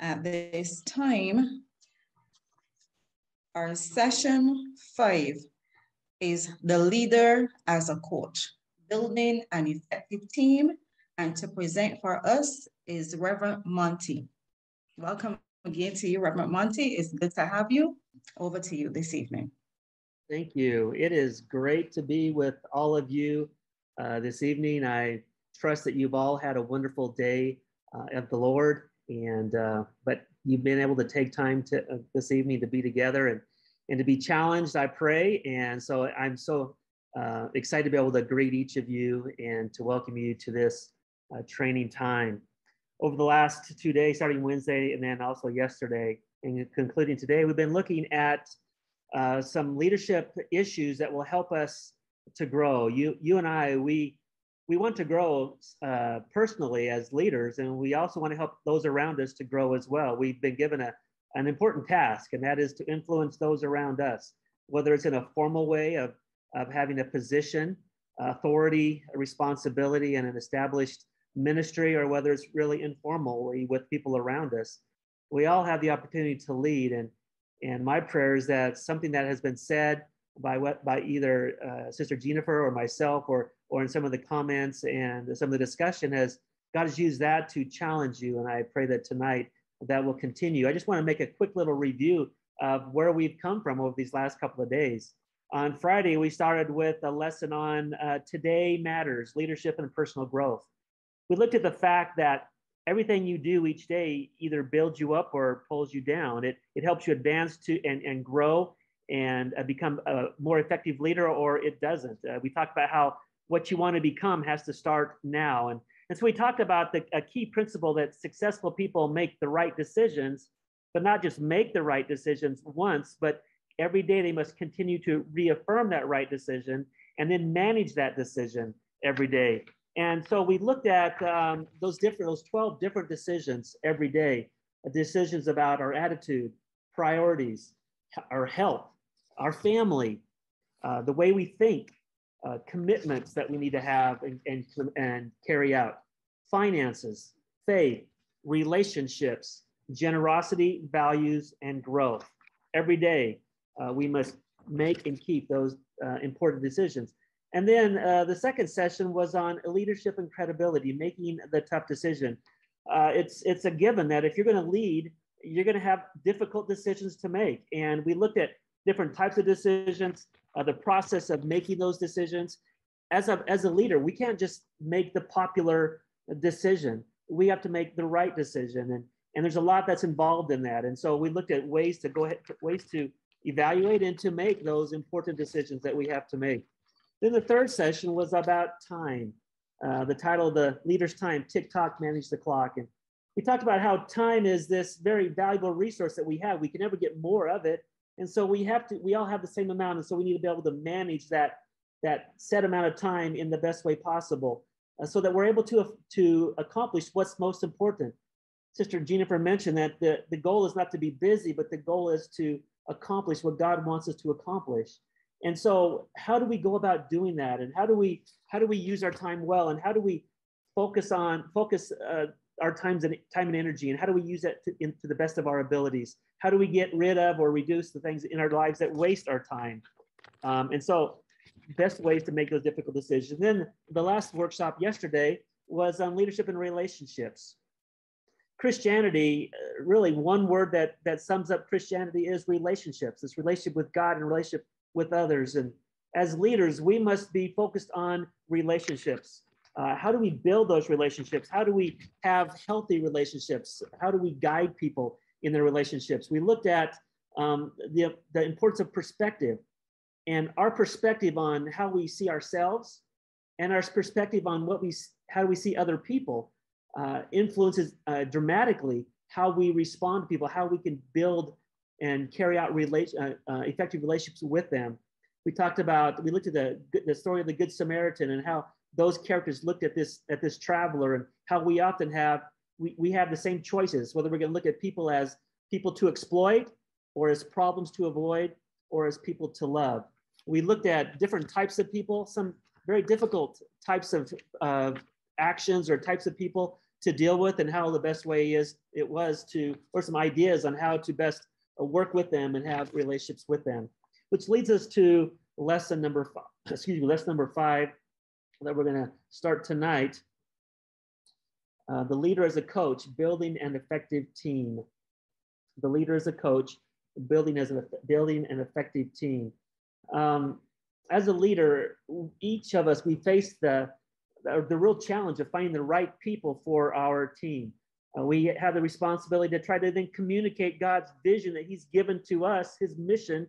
At this time, our session 5 is the leader as a coach, building an effective team. And to present for us is Reverend Monte. Welcome again to you, Reverend Monte. It's good to have you. Over to you this evening. Thank you. It is great to be with all of you this evening. I trust that you've all had a wonderful day of the Lord, and but you've been able to take time to this evening to be together and to be challenged, I pray. And so I'm so excited to be able to greet each of you and to welcome you to this training time. Over the last 2 days, starting Wednesday and then also yesterday and concluding today, we've been looking at some leadership issues that will help us to grow. You and I, we want to grow personally as leaders, and we also want to help those around us to grow as well. We've been given an important task, and that is to influence those around us, whether it's in a formal way of having a position, authority, responsibility, and an established ministry, or whether it's really informally with people around us. We all have the opportunity to lead, and my prayer is that something that has been said by either Sister Jennifer or myself, or in some of the comments and some of the discussion, God has used that to challenge you. And I pray that tonight that will continue. I just want to make a quick little review of where we've come from over these last couple of days. On Friday, we started with a lesson on Today Matters, Leadership and Personal Growth. We looked at the fact that everything you do each day either builds you up or pulls you down. It helps you advance and grow and become a more effective leader, or it doesn't. We talked about how what you want to become has to start now. And so we talked about a key principle that successful people make the right decisions, but not just make the right decisions once, but every day they must continue to reaffirm that right decision and then manage that decision every day. And so we looked at those 12 different decisions every day, decisions about our attitude, priorities, our health, our family, the way we think, commitments that we need to have and carry out, finances, faith, relationships, generosity, values, and growth. Every day, we must make and keep those important decisions. And then the second session was on leadership and credibility, making the tough decision. It's a given that if you're going to lead, you're going to have difficult decisions to make. And we looked at different types of decisions, the process of making those decisions. As a leader, we can't just make the popular decision. We have to make the right decision. And there's a lot that's involved in that. And so we looked at ways to evaluate and to make those important decisions that we have to make. Then the third session was about time. The title of the leader's time, TikTok, Manage the Clock. And we talked about how time is this very valuable resource that we have. We can never get more of it. And so we all have the same amount. And so we need to be able to manage that set amount of time in the best way possible so that we're able to accomplish what's most important. Sister Jennifer mentioned that the goal is not to be busy, but the goal is to accomplish what God wants us to accomplish. And so how do we go about doing that? And how do we use our time well? And how do we focus our time and energy? And how do we use that to the best of our abilities? How do we get rid of or reduce the things in our lives that waste our time? And so best ways to make those difficult decisions. Then the last workshop yesterday was on leadership and relationships. Christianity, really one word that sums up Christianity is relationships. It's relationship with God and relationship with others. And as leaders, we must be focused on relationships. How do we build those relationships? How do we have healthy relationships? How do we guide people in their relationships? We looked at the importance of perspective, and our perspective on how we see ourselves and our perspective on how we see other people influences dramatically how we respond to people, how we can build and carry out effective relationships with them. We looked at the story of the Good Samaritan and how those characters looked at this traveler, and how we often have the same choices, whether we're going to look at people as people to exploit, or as problems to avoid, or as people to love. We looked at different types of people, some very difficult types of actions or types of people to deal with, and how the best way was to, or some ideas on how to best work with them and have relationships with them. Which leads us to lesson number 5, lesson number 5 that we're going to start tonight. The leader as a coach, building an effective team. The leader as a coach, building an effective team. As a leader, each of us, we face the real challenge of finding the right people for our team. We have the responsibility to try to then communicate God's vision that he's given to us, his mission,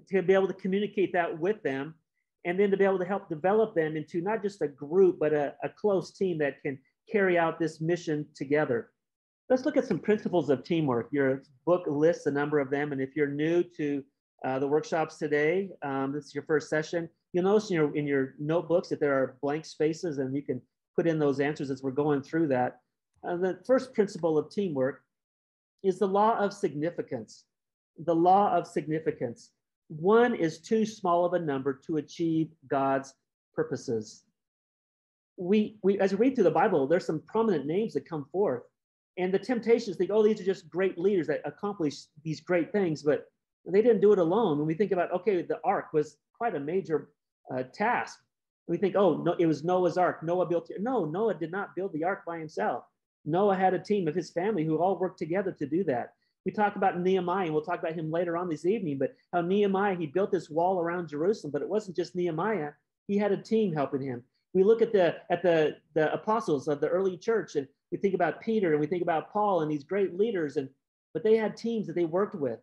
to be able to communicate that with them, and then to be able to help develop them into not just a group, but a close team that can carry out this mission together. Let's look at some principles of teamwork. Your book lists a number of them, and if you're new to the workshops today, this is your first session, you'll notice in your notebooks that there are blank spaces, and you can put in those answers as we're going through that. The first principle of teamwork is the law of significance. The law of significance. One is too small of a number to achieve God's purposes. As we read through the Bible, there's some prominent names that come forth. And the temptation is to think, oh, these are just great leaders that accomplish these great things, but they didn't do it alone. When we think about, okay, the ark was quite a major task. We think, oh, no, it was Noah's ark. Noah built it. No, Noah did not build the ark by himself. Noah had a team of his family who all worked together to do that. We talk about Nehemiah, and we'll talk about him later on this evening, but how Nehemiah, he built this wall around Jerusalem, but it wasn't just Nehemiah. He had a team helping him. We look at the apostles of the early church, and we think about Peter, and we think about Paul and these great leaders, but they had teams that they worked with.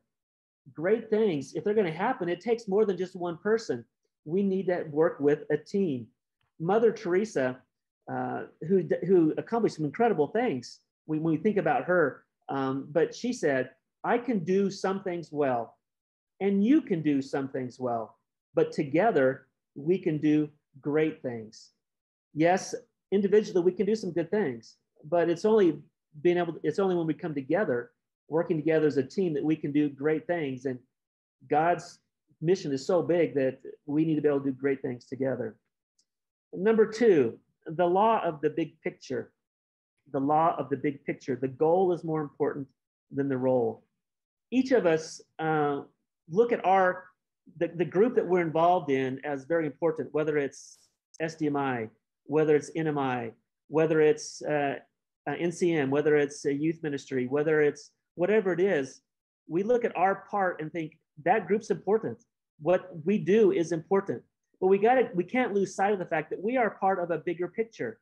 Great things, if they're going to happen, it takes more than just one person. We need to work with a team. Mother Teresa, who accomplished some incredible things when we think about her, but she said, I can do some things well, and you can do some things well, but together we can do great things. Yes, individually we can do some good things, but it's only when we come together, working together as a team, that we can do great things. And God's mission is so big that we need to be able to do great things together. Number 2, the law of the big picture. The law of the big picture. The goal is more important than the role. Each of us look at the group that we're involved in as very important, whether it's SDMI, whether it's NMI, whether it's NCM, whether it's a youth ministry, whether it's whatever it is. We look at our part and think that group's important. What we do is important, but we can't lose sight of the fact that we are part of a bigger picture.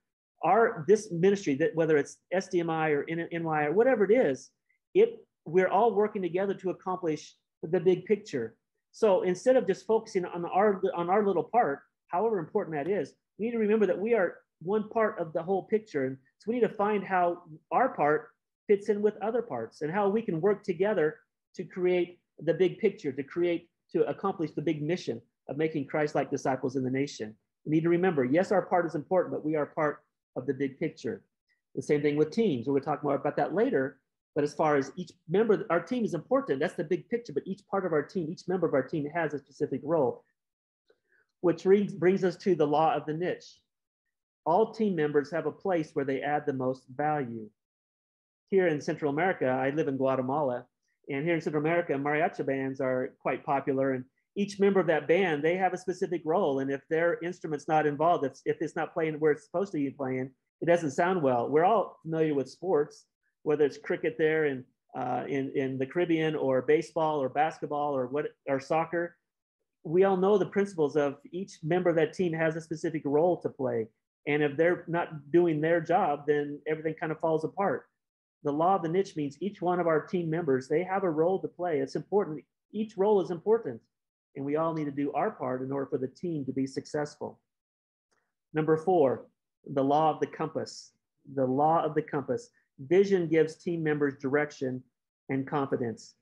This ministry, that whether it's SDMI or NY or whatever it is, we're all working together to accomplish the big picture. So instead of just focusing on our little part, however important that is, we need to remember that we are one part of the whole picture. And so we need to find how our part fits in with other parts, and how we can work together to create the big picture, to accomplish the big mission of making Christ-like disciples in the nation. We need to remember, yes, our part is important, but we are part of the big picture. The same thing with teams. We'll talk more about that later. But as far as each member, our team is important. That's the big picture. But each part of our team, each member of our team has a specific role, which brings us to the law of the niche. All team members have a place where they add the most value. Here in Central America, I live in Guatemala, and here in Central America, mariachi bands are quite popular. And each member of that band, they have a specific role. And if their instrument's not involved, if it's not playing where it's supposed to be playing, it doesn't sound well. We're all familiar with sports, whether it's cricket there in the Caribbean, or baseball or basketball or soccer. We all know the principles of each member of that team has a specific role to play. And if they're not doing their job, then everything kind of falls apart. The law of the niche means each one of our team members, they have a role to play. It's important. Each role is important. And we all need to do our part in order for the team to be successful. Number 4, the law of the compass. The law of the compass. Vision gives team members direction and confidence.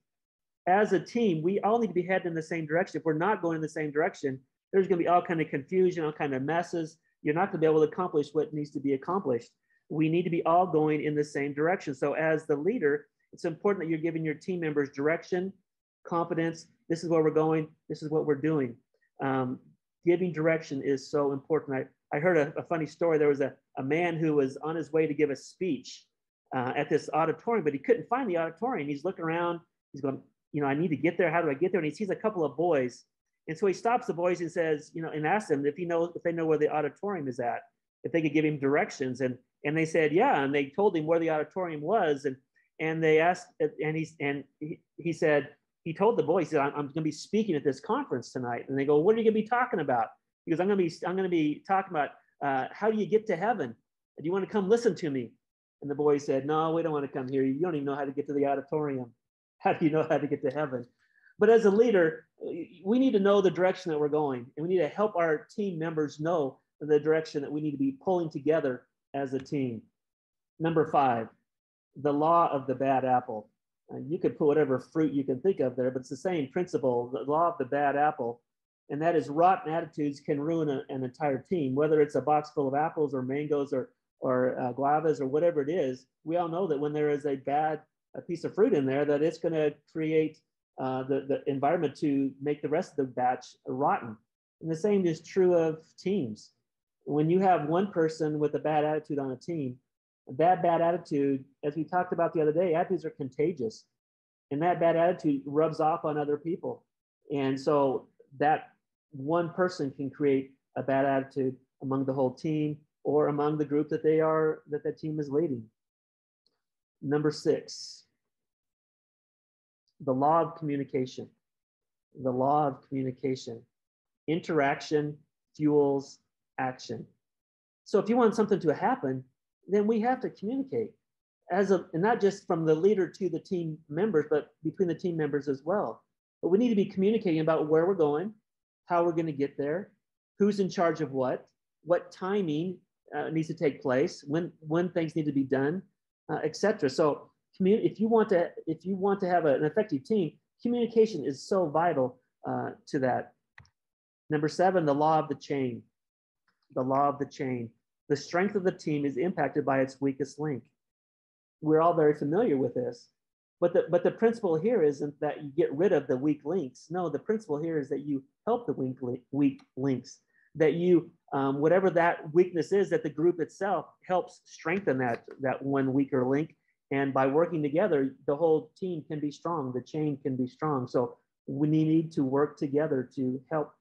As a team, we all need to be heading in the same direction. If we're not going in the same direction, there's going to be all kind of confusion, all kind of messes. You're not going to be able to accomplish what needs to be accomplished. We need to be all going in the same direction. So as the leader, it's important that you're giving your team members direction, confidence. This is where we're going. This is what we're doing. Giving direction is so important. I heard a funny story. There was a man who was on his way to give a speech at this auditorium, but he couldn't find the auditorium. He's looking around. He's going, I need to get there. How do I get there? And he sees a couple of boys. And so he stops the boys and says, and asks them if they know where the auditorium is at, if they could give him directions. And they said, yeah. And they told him where the auditorium was. And they asked, and he said, he told the boys, he said, I'm going to be speaking at this conference tonight. And they go, what are you going to be talking about? He goes, I'm going to be talking about how do you get to heaven? Do you want to come listen to me? And the boys said, no, we don't want to come here. You don't even know how to get to the auditorium. How do you know how to get to heaven? But as a leader, we need to know the direction that we're going, and we need to help our team members know the direction that we need to be pulling together as a team. Number 5, the law of the bad apple. You could put whatever fruit you can think of there, but it's the same principle, the law of the bad apple. And that is rotten attitudes can ruin an entire team, whether it's a box full of apples or mangoes or guavas or whatever it is. We all know that when there is a piece of fruit in there, that it's going to create the environment to make the rest of the batch rotten. And the same is true of teams. When you have one person with a bad attitude on a team, that bad attitude, as we talked about the other day, attitudes are contagious. And that bad attitude rubs off on other people. And so that one person can create a bad attitude among the whole team or among the group that that team is leading. Number 6, the law of communication. The law of communication. Interaction fuels action. So if you want something to happen, then we have to communicate and not just from the leader to the team members, but between the team members as well. But we need to be communicating about where we're going, how we're going to get there, who's in charge of what timing needs to take place, when things need to be done, etc. So if you want to have an effective team, communication is so vital to that. Number 7, the law of the chain. The law of the chain. The strength of the team is impacted by its weakest link. We're all very familiar with this, but the principle here isn't that you get rid of the weak links. No, the principle here is that you help the weak links, that you, whatever that weakness is, that the group itself helps strengthen that one weaker link. And by working together, the whole team can be strong, the chain can be strong. So we need to work together to help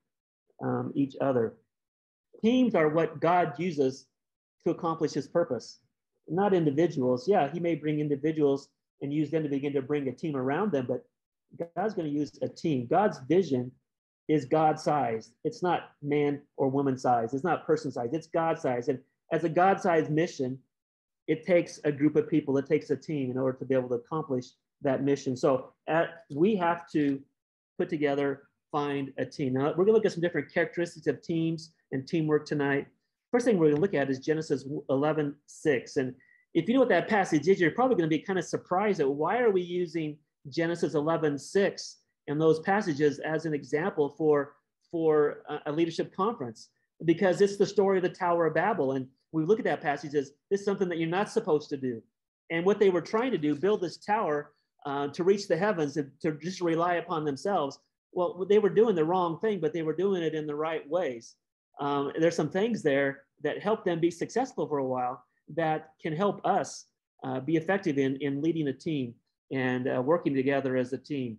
each other. Teams are what God uses to accomplish his purpose, not individuals. Yeah, he may bring individuals and use them to begin to bring a team around them, but God's going to use a team. God's vision is God-sized. It's not man or woman size. It's not person size. It's God-sized. And as a God-sized mission, it takes a group of people. It takes a team in order to be able to accomplish that mission. So we have to put together, find a team. Now, we're going to look at some different characteristics of teams and teamwork tonight. First thing we're going to look at is Genesis 11:6. And if you know what that passage is, you're probably going to be kind of surprised at why are we using Genesis 11:6 and those passages as an example for a leadership conference, because it's the story of the Tower of Babel. And we look at that passage as this is something that you're not supposed to do. And what they were trying to do, build this tower to reach the heavens, to just rely upon themselves. Well, they were doing the wrong thing, but they were doing it in the right ways. There's some things there that help them be successful for a while that can help us be effective in leading a team and working together as a team.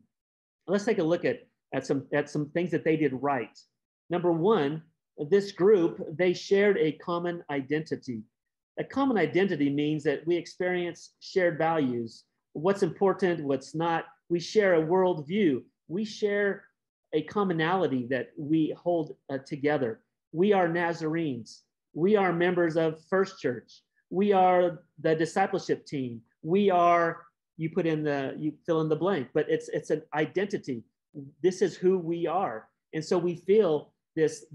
Let's take a look at some things that they did right. Number 1, this group, they shared a common identity. A common identity means that we experience shared values, what's important, what's not. We share a worldview. We share a commonality that we hold together. We are Nazarenes. We are members of First Church. We are the discipleship team. We are, you fill in the blank, but it's an identity. This is who we are. And so we feel this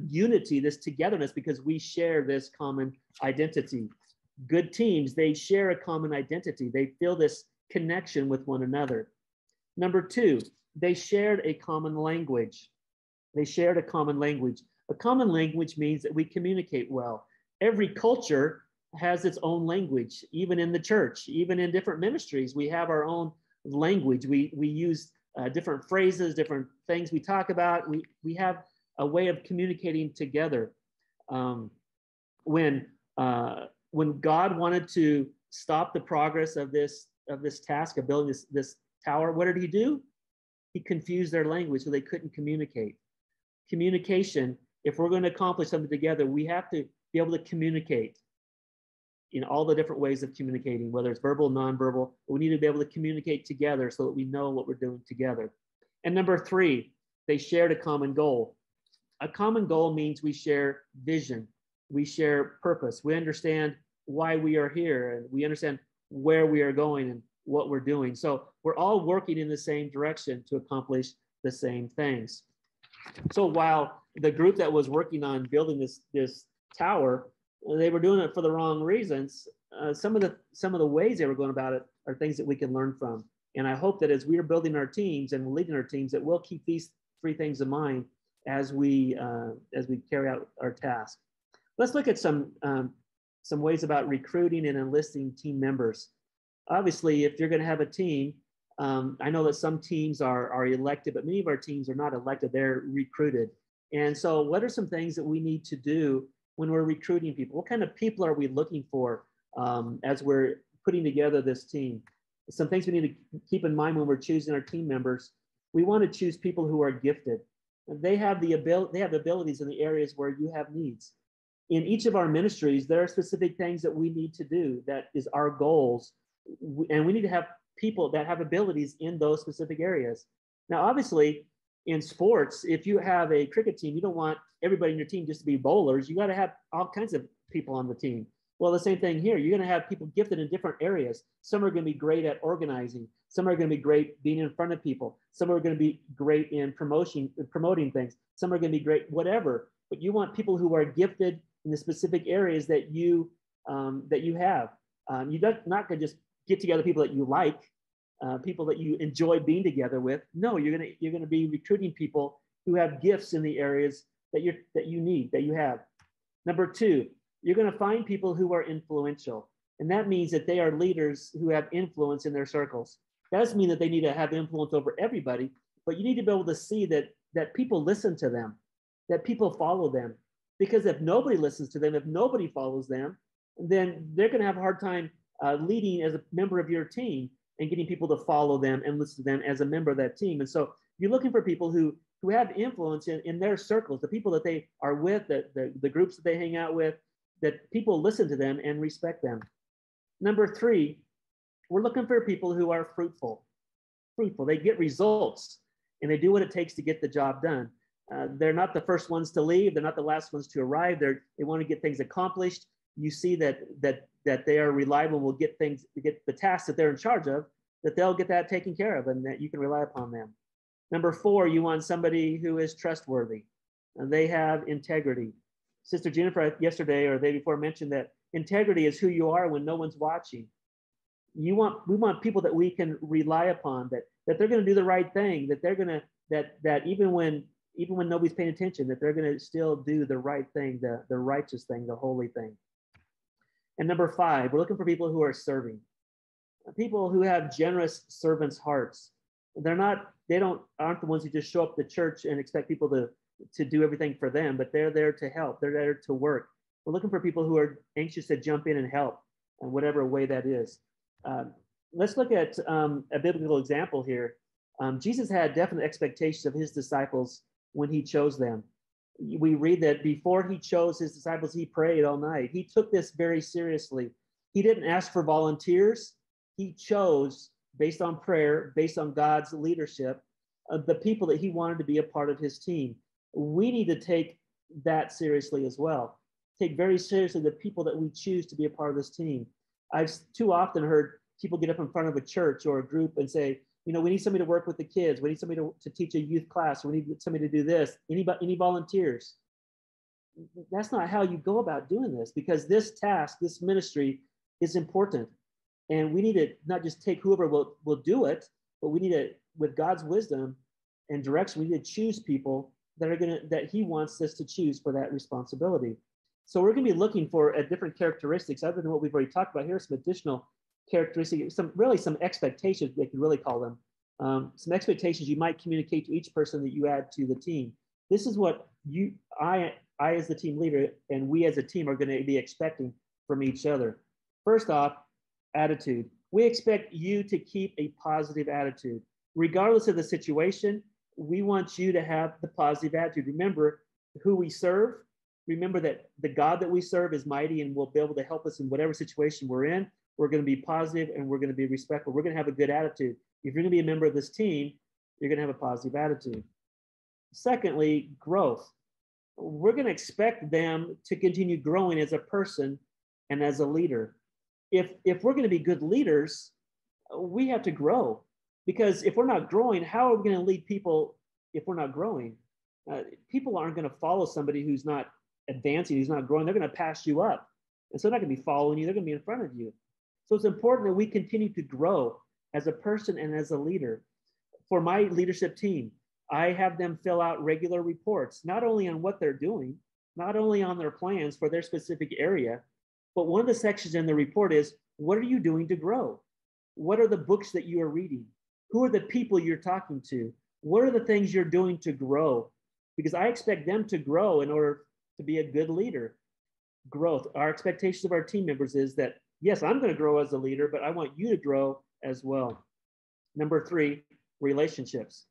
unity, this togetherness, because we share this common identity. Good teams, they share a common identity. They feel this connection with one another. Number 2, they shared a common language. They shared a common language. A common language means that we communicate well. Every culture has its own language, even in the church, even in different ministries. We have our own language. We use different phrases, different things we talk about. We have a way of communicating together. Um, when God wanted to stop the progress of this task of building this tower, what did he do? He confused their language so they couldn't communicate. Communication, if we're going to accomplish something together, we have to be able to communicate in all the different ways of communicating, whether it's verbal, nonverbal. We need to be able to communicate together so that we know what we're doing together. And number 3, they shared a common goal. A common goal means we share vision, we share purpose, we understand why we are here, and we understand where we are going and what we're doing. So we're all working in the same direction to accomplish the same things. So while the group that was working on building this tower, they were doing it for the wrong reasons, some of the ways they were going about it are things that we can learn from. And I hope that as we are building our teams and leading our teams, that we'll keep these 3 things in mind as we carry out our task. Let's look at some ways about recruiting and enlisting team members. Obviously, if you're going to have a team, I know that some teams are elected, but many of our teams are not elected, they're recruited. And so what are some things that we need to do when we're recruiting people? What kind of people are we looking for as we're putting together this team? Some things we need to keep in mind when we're choosing our team members. We want to choose people who are gifted. They have abilities in the areas where you have needs. In each of our ministries, there are specific things that we need to do. That is our goals. And we need to have people that have abilities in those specific areas. Now, obviously, in sports, if you have a cricket team, you don't want everybody in your team just to be bowlers. You got to have all kinds of people on the team. Well, the same thing here. You're going to have people gifted in different areas. Some are going to be great at organizing. Some are going to be great being in front of people. Some are going to be great in promoting things. Some are going to be great, whatever. But you want people who are gifted in the specific areas that you have. You're not going to just get together people that you like, people that you enjoy being together with. No, you're going to be recruiting people who have gifts in the areas that you have. Number 2, you're going to find people who are influential. And that means that they are leaders who have influence in their circles. That doesn't mean that they need to have influence over everybody, but you need to be able to see that people listen to them, that people follow them. Because if nobody listens to them, if nobody follows them, then they're going to have a hard time leading as a member of your team and getting people to follow them and listen to them as a member of that team. And so you're looking for people who have influence in their circles, the people that they are with, the groups that they hang out with, that people listen to them and respect them. Number 3, we're looking for people who are fruitful. They get results and they do what it takes to get the job done. They're not the first ones to leave. They're not the last ones to arrive. They want to get things accomplished. You see that they are reliable, will get the tasks that they're in charge of, that they'll get that taken care of and that you can rely upon them. Number 4, you want somebody who is trustworthy. And they have integrity. Sister Jennifer yesterday or the day before mentioned that integrity is who you are when no one's watching. We want people that we can rely upon, that they're going to do the right thing, that they're going to that even when nobody's paying attention, that they're going to still do the right thing, the righteous thing, the holy thing. And number 5, we're looking for people who are serving, people who have generous servants' hearts. Aren't the ones who just show up to church and expect people to do everything for them, but they're there to help. They're there to work. We're looking for people who are anxious to jump in and help in whatever way that is. Let's look at a biblical example here. Jesus had definite expectations of his disciples when he chose them. We read that before he chose his disciples, he prayed all night. He took this very seriously. He didn't ask for volunteers. He chose, based on prayer, based on God's leadership, the people that he wanted to be a part of his team. We need to take that seriously as well. Take very seriously the people that we choose to be a part of this team. I've too often heard people get up in front of a church or a group and say, we need somebody to work with the kids. We need somebody to teach a youth class. We need somebody to do this. Any volunteers? That's not how you go about doing this, because this task, this ministry is important. And we need to not just take whoever will do it, but we need to, with God's wisdom and direction, we need to choose people that he wants us to choose for that responsibility. So we're going to be looking for different characteristics other than what we've already talked about here, some additional characteristics, some expectations, they could really call them, some expectations you might communicate to each person that you add to the team. This is what I I as the team leader and we as a team are going to be expecting from each other. First off, attitude. We expect you to keep a positive attitude. Regardless of the situation, we want you to have the positive attitude. Remember who we serve. Remember that the God that we serve is mighty and will be able to help us in whatever situation we're in. We're going to be positive and we're going to be respectful. We're going to have a good attitude. If you're going to be a member of this team, you're going to have a positive attitude. Secondly, growth. We're going to expect them to continue growing as a person and as a leader. If we're going to be good leaders, we have to grow, because if we're not growing, how are we going to lead people if we're not growing? People aren't going to follow somebody who's not advancing, who's not growing. They're going to pass you up. And so they're not going to be following you. They're going to be in front of you. So it's important that we continue to grow as a person and as a leader. For my leadership team, I have them fill out regular reports, not only on what they're doing, not only on their plans for their specific area, but one of the sections in the report is, what are you doing to grow? What are the books that you are reading? Who are the people you're talking to? What are the things you're doing to grow? Because I expect them to grow in order to be a good leader. Growth. Our expectations of our team members is that, yes, I'm going to grow as a leader, but I want you to grow as well. Number 3, relationships.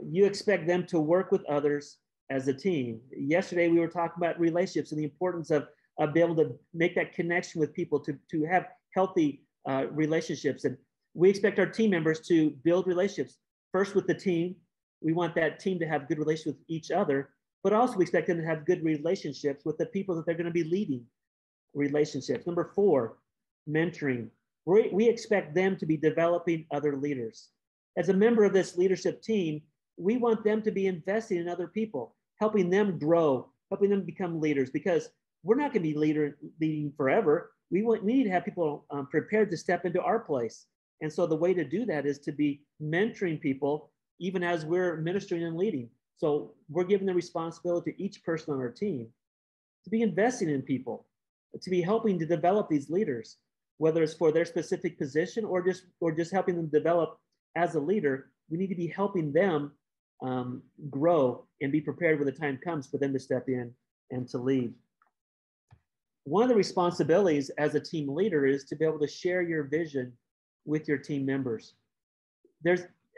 You expect them to work with others as a team. Yesterday, we were talking about relationships and the importance of being able to make that connection with people, to have healthy relationships. And we expect our team members to build relationships. First with the team, we want that team to have good relationships with each other, but also we expect them to have good relationships with the people that they're going to be leading. Relationships. Number 4, mentoring. We expect them to be developing other leaders. As a member of this leadership team, we want them to be investing in other people, helping them grow, helping them become leaders, because we're not going to be leading forever. We need to have people prepared to step into our place. And so the way to do that is to be mentoring people, even as we're ministering and leading. So we're giving the responsibility to each person on our team to be investing in people, to be helping to develop these leaders, whether it's for their specific position or just helping them develop as a leader. We need to be helping them grow and be prepared when the time comes for them to step in and to lead. One of the responsibilities as a team leader is to be able to share your vision with your team members.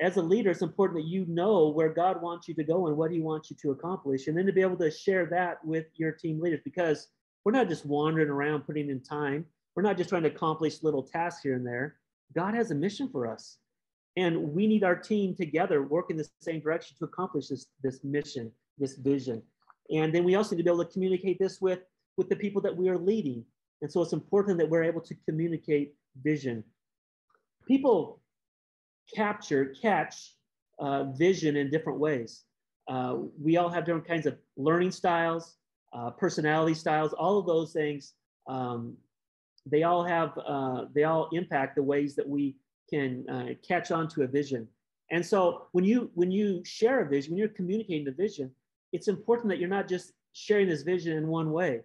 As a leader, it's important that you know where God wants you to go and what he wants you to accomplish, and then to be able to share that with your team leaders, because we're not just wandering around putting in time. We're not just trying to accomplish little tasks here and there. God has a mission for us, and we need our team together work in the same direction to accomplish this mission, this vision. And then we also need to be able to communicate this with the people that we are leading. And so it's important that we're able to communicate vision. People catch vision in different ways. We all have different kinds of learning styles, personality styles, all of those things. They all impact the ways that we can catch on to a vision. And so when you share a vision, when you're communicating the vision, it's important that you're not just sharing this vision in one way.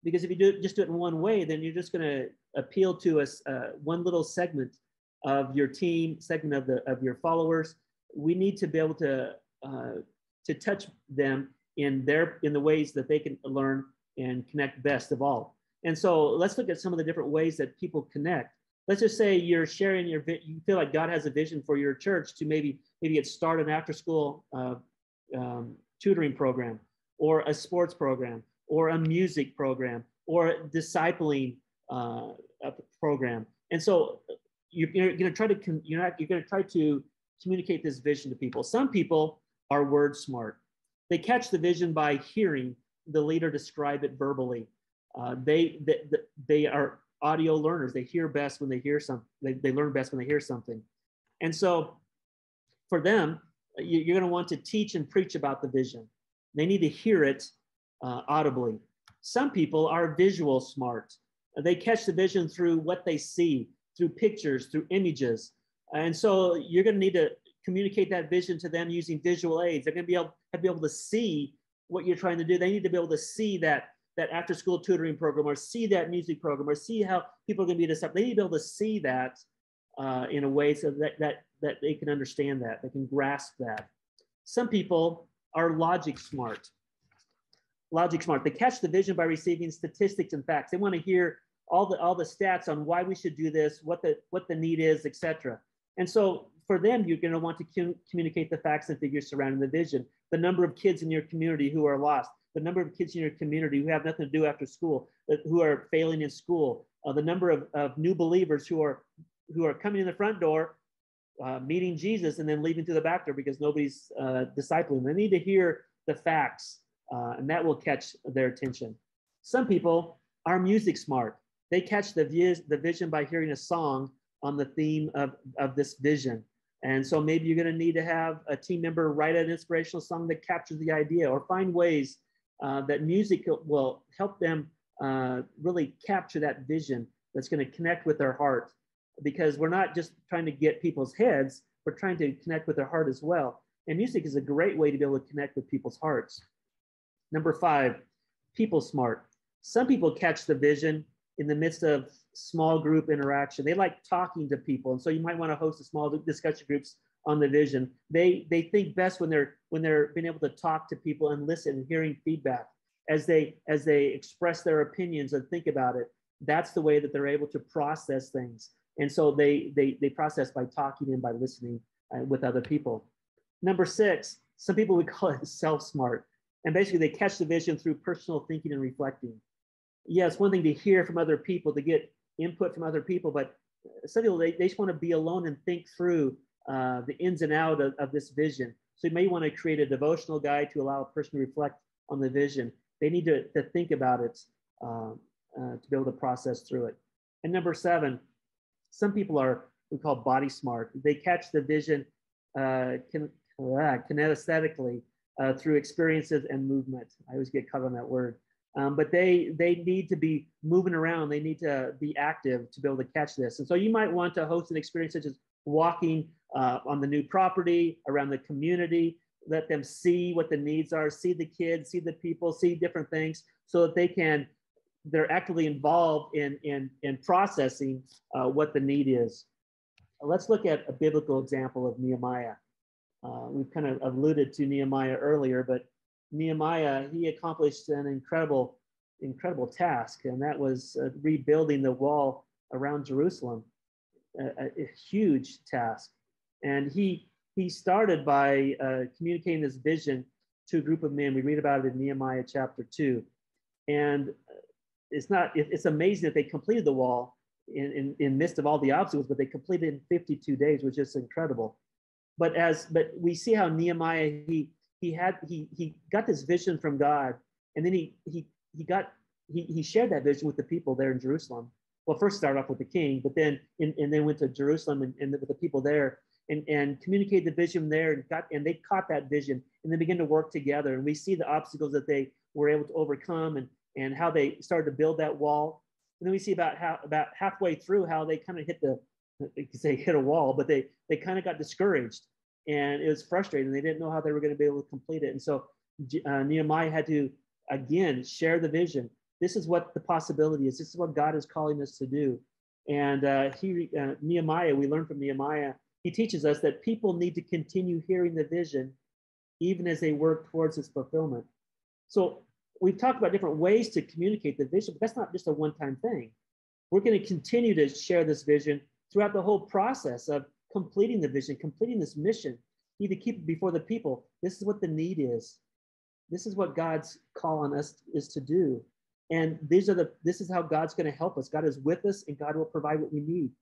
Because if you do it in one way, then you're just going to appeal to one little segment of your team, segment of your followers. We need to be able to touch them in the ways that they can learn and connect best of all. And so let's look at some of the different ways that people connect. Let's just say you're sharing you feel like God has a vision for your church to maybe start an after-school tutoring program, or a sports program, or a music program, or a discipling program. And so you're going to try to communicate this vision to people. Some people are word smart. They catch the vision by hearing the leader describe it verbally. They are audio learners. They hear best when they hear something. They learn best when they hear something. And so for them, you're going to want to teach and preach about the vision. They need to hear it audibly. Some people are visual smart. They catch the vision through what they see, through pictures, through images. And so you're going to need to communicate that vision to them using visual aids. They're going to be able to see what you're trying to do. They need to be able to see that after-school tutoring program, or see that music program, or see how people are going to be discipled. They need to be able to see that in a way so that they can understand that, they can grasp that. Some people are logic smart. Logic smart. They catch the vision by receiving statistics and facts. They want to hear all the stats on why we should do this, what the need is, etc. And so for them, you're going to want to communicate the facts and figures surrounding the vision. The number of kids in your community who are lost, the number of kids in your community who have nothing to do after school, who are failing in school, the number of new believers who are coming in the front door, meeting Jesus, and then leaving through the back door because nobody's discipling. They need to hear the facts, and that will catch their attention. Some people are music smart. They catch the vision by hearing a song on the theme of this vision. And so maybe you're going to need to have a team member write an inspirational song that captures the idea, or find ways that music will help them really capture that vision that's going to connect with their heart. Because we're not just trying to get people's heads, we're trying to connect with their heart as well. And music is a great way to be able to connect with people's hearts. Number 5, people smart. Some people catch the vision in the midst of small group interaction. They like talking to people. And so you might want to host a small discussion groups on the vision. They think best when they're being able to talk to people and listen and hearing feedback as they express their opinions and think about it. That's the way that they're able to process things. And so they process by talking and by listening with other people. Number 6, some people would call it self-smart. And basically they catch the vision through personal thinking and reflecting. Yeah, it's one thing to hear from other people, to get input from other people, but some people, they just want to be alone and think through the ins and outs of this vision. So you may want to create a devotional guide to allow a person to reflect on the vision. They need to think about it to be able to process through it. And number 7, some people are, we call body smart. They catch the vision kinesthetically through experiences and movement. I always get caught on that word. But they need to be moving around. They need to be active to be able to catch this. And so you might want to host an experience such as walking on the new property, around the community, let them see what the needs are, see the kids, see the people, see different things, so that they're actively involved in processing what the need is. Let's look at a biblical example of Nehemiah. We've kind of alluded to Nehemiah earlier, but Nehemiah, he accomplished an incredible task, and that was rebuilding the wall around Jerusalem, a huge task. And he started by communicating this vision to a group of men. We read about it in Nehemiah chapter 2. And it's amazing that they completed the wall in midst of all the obstacles, but they completed it in 52 days, which is incredible. But we see how Nehemiah, he got this vision from God, and then he shared that vision with the people there in Jerusalem. Well, first started off with the king, but then went to Jerusalem and with the people there, and communicated the vision there, and they caught that vision, and they began to work together. And we see the obstacles that they were able to overcome, and how they started to build that wall. And then we see about halfway through how they kind of hit a wall, but they kind of got discouraged, and it was frustrating. They didn't know how they were going to be able to complete it. And so Nehemiah had to, again, share the vision. This is what the possibility is. This is what God is calling us to do. And Nehemiah, we learn from Nehemiah, he teaches us that people need to continue hearing the vision even as they work towards its fulfillment. So we've talked about different ways to communicate the vision, but that's not just a one-time thing. We're going to continue to share this vision throughout the whole process of completing the vision, completing this mission. You need to keep it before the people. This is what the need is. This is what God's call on us is to do. And this is how God's going to help us. God is with us, and God will provide what we need.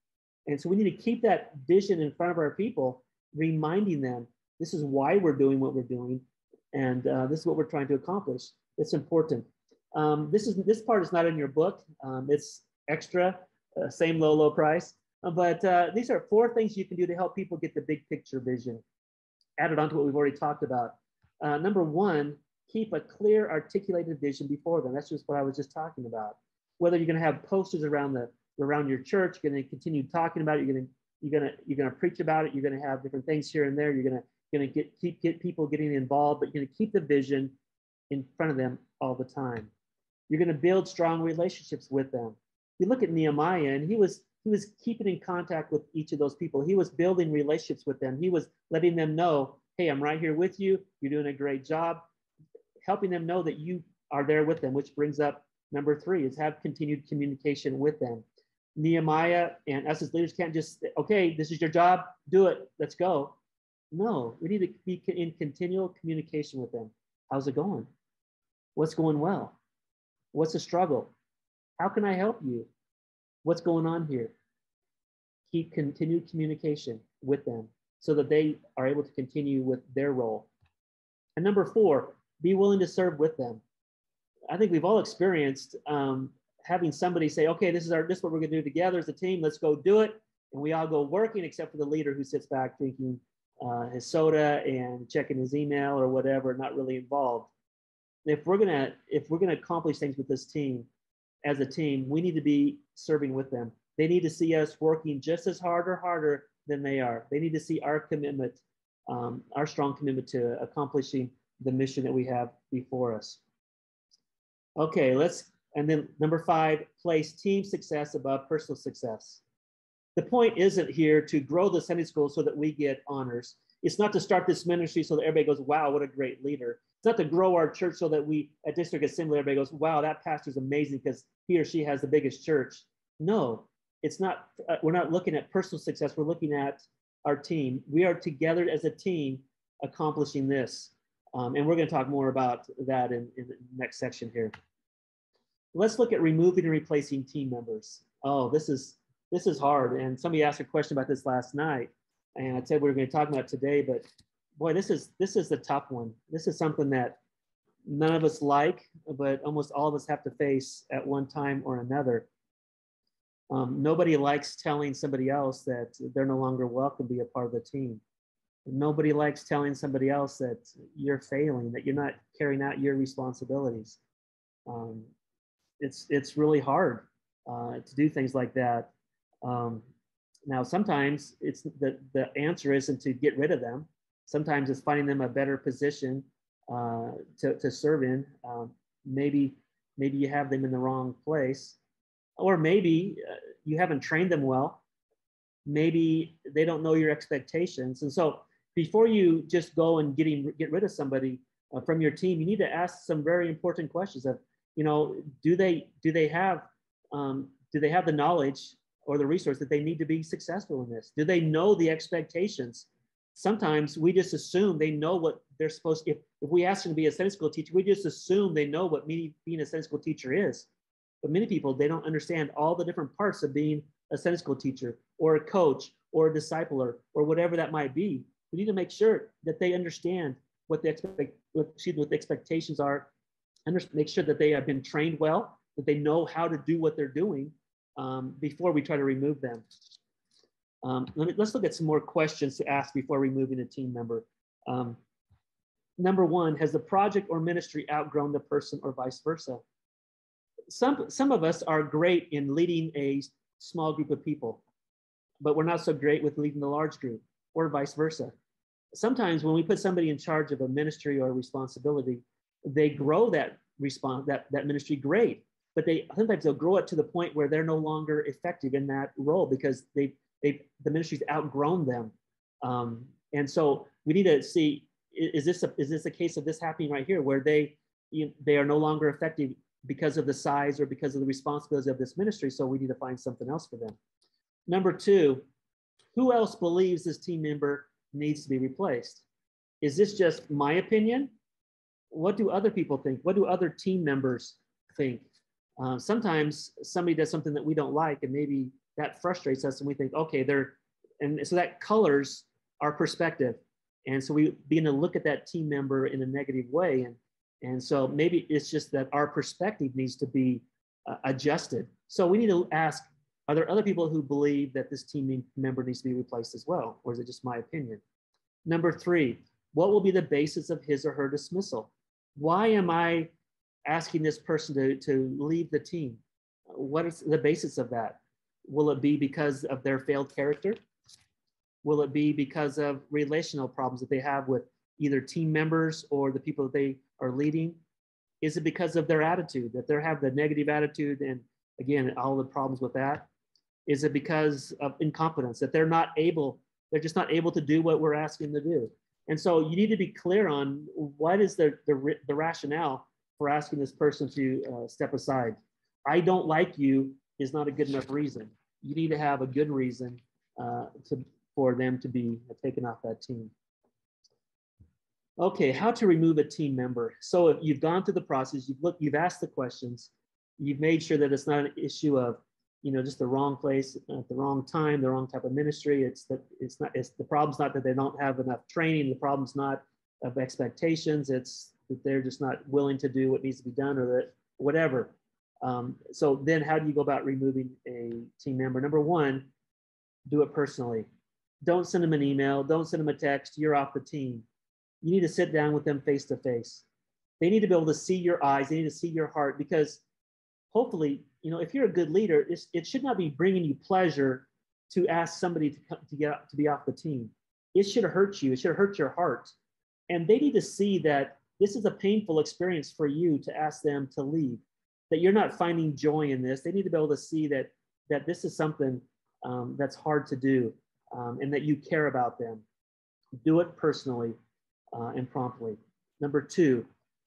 And so we need to keep that vision in front of our people, reminding them this is why we're doing what we're doing, and this is what we're trying to accomplish. It's important. This part is not in your book. It's extra, same low price. But these are 4 things you can do to help people get the big picture vision, added on to what we've already talked about. Number 1, keep a clear, articulated vision before them. That's just what I was just talking about. Whether you're going to have posters around your church, you're going to continue talking about it, you're going to preach about it, you're going to have different things here and there, you're going to get people getting involved, but you're going to keep the vision in front of them all the time. You're going to build strong relationships with them. You look at Nehemiah, and he was keeping in contact with each of those people. He was building relationships with them. He was letting them know, hey, I'm right here with you. You're doing a great job. Helping them know that you are there with them, which brings up number 3, is have continued communication with them. Nehemiah and us as leaders can't just, okay, this is your job, do it, let's go. No, we need to be in continual communication with them. How's it going? What's going well? What's the struggle? How can I help you? What's going on here? Keep continued communication with them so that they are able to continue with their role. And number 4, be willing to serve with them. I think we've all experienced having somebody say, okay, this is what we're going to do together as a team. Let's go do it. And we all go working, except for the leader who sits back drinking his soda and checking his email or whatever, not really involved. If we're gonna accomplish things with this team, as a team, we need to be serving with them. They need to see us working just as hard or harder than they are. They need to see our commitment, our strong commitment to accomplishing the mission that we have before us. Okay, and then number 5, place team success above personal success. The point isn't here to grow the Sunday school so that we get honors. It's not to start this ministry so that everybody goes, wow, what a great leader. It's not to grow our church so that we, at District Assembly, everybody goes, wow, that pastor's amazing because he or she has the biggest church. No, it's not. We're not looking at personal success. We're looking at our team. We are together as a team accomplishing this. And we're going to talk more about that in the next section here. Let's look at removing and replacing team members. Oh, this is hard. And somebody asked a question about this last night. And I said we were going to talk about it today, but boy, this is the tough one. This is something that none of us like, but almost all of us have to face at one time or another. Nobody likes telling somebody else that they're no longer welcome to be a part of the team. Nobody likes telling somebody else that you're failing, that you're not carrying out your responsibilities. It's really hard to do things like that. Now, sometimes it's the answer isn't to get rid of them. Sometimes it's finding them a better position to serve in. Maybe you have them in the wrong place, or maybe you haven't trained them well. Maybe they don't know your expectations. And so before you just go and get rid of somebody from your team, you need to ask some very important questions of, do they have the knowledge or the resource that they need to be successful in this? Do they know the expectations? Sometimes we just assume they know what they're supposed to. If we ask them to be a Sunday school teacher, we just assume they know what being a Sunday school teacher is. But many people, they don't understand all the different parts of being a Sunday school teacher or a coach or a discipler or whatever that might be. We need to make sure that they understand what the expectations are, and make sure that they have been trained well, that they know how to do what they're doing before we try to remove them. Let's look at some more questions to ask before removing a team member. Number 1, has the project or ministry outgrown the person or vice versa? Some of us are great in leading a small group of people, but we're not so great with leading a large group, or vice versa. Sometimes when we put somebody in charge of a ministry or a responsibility, they grow that ministry great, but sometimes they'll grow it to the point where they're no longer effective in that role because the ministry's outgrown them. And so we need to see, is this a case of this happening right here, where they are no longer effective because of the size or because of the responsibilities of this ministry? So we need to find something else for them. Number 2, who else believes this team member needs to be replaced? Is this just my opinion? What do other people think? What do other team members think? Sometimes somebody does something that we don't like, and maybe that frustrates us, and we think, okay, and so that colors our perspective. And so we begin to look at that team member in a negative way. And so maybe it's just that our perspective needs to be adjusted. So we need to ask, are there other people who believe that this team member needs to be replaced as well? Or is it just my opinion? Number 3, what will be the basis of his or her dismissal? Why am I asking this person to leave the team? What is the basis of that? Will it be because of their failed character? Will it be because of relational problems that they have with either team members or the people that they are leading? Is it because of their attitude, that they have the negative attitude and, again, all the problems with that? Is it because of incompetence, that they're just not able to do what we're asking them to do? And so you need to be clear on what is the rationale for asking this person to step aside. I don't like you is not a good enough reason. You need to have a good reason for them to be taken off that team. Okay, how to remove a team member. So if you've gone through the process, you've asked the questions, you've made sure that it's not an issue of, just the wrong place at the wrong time, the wrong type of ministry. The problem's not that they don't have enough training. The problem's not of expectations. It's that they're just not willing to do what needs to be done, or that whatever. So then how do you go about removing a team member? Number one, do it personally. Don't send them an email. Don't send them a text. You're off the team. You need to sit down with them face to face. They need to be able to see your eyes. They need to see your heart, because hopefully, if you're a good leader, it should not be bringing you pleasure to ask somebody to be off the team. It should hurt you. It should hurt your heart. And they need to see that this is a painful experience for you to ask them to leave, that you're not finding joy in this. They need to be able to see that this is something that's hard to do, and that you care about them. Do it personally and promptly. Number two,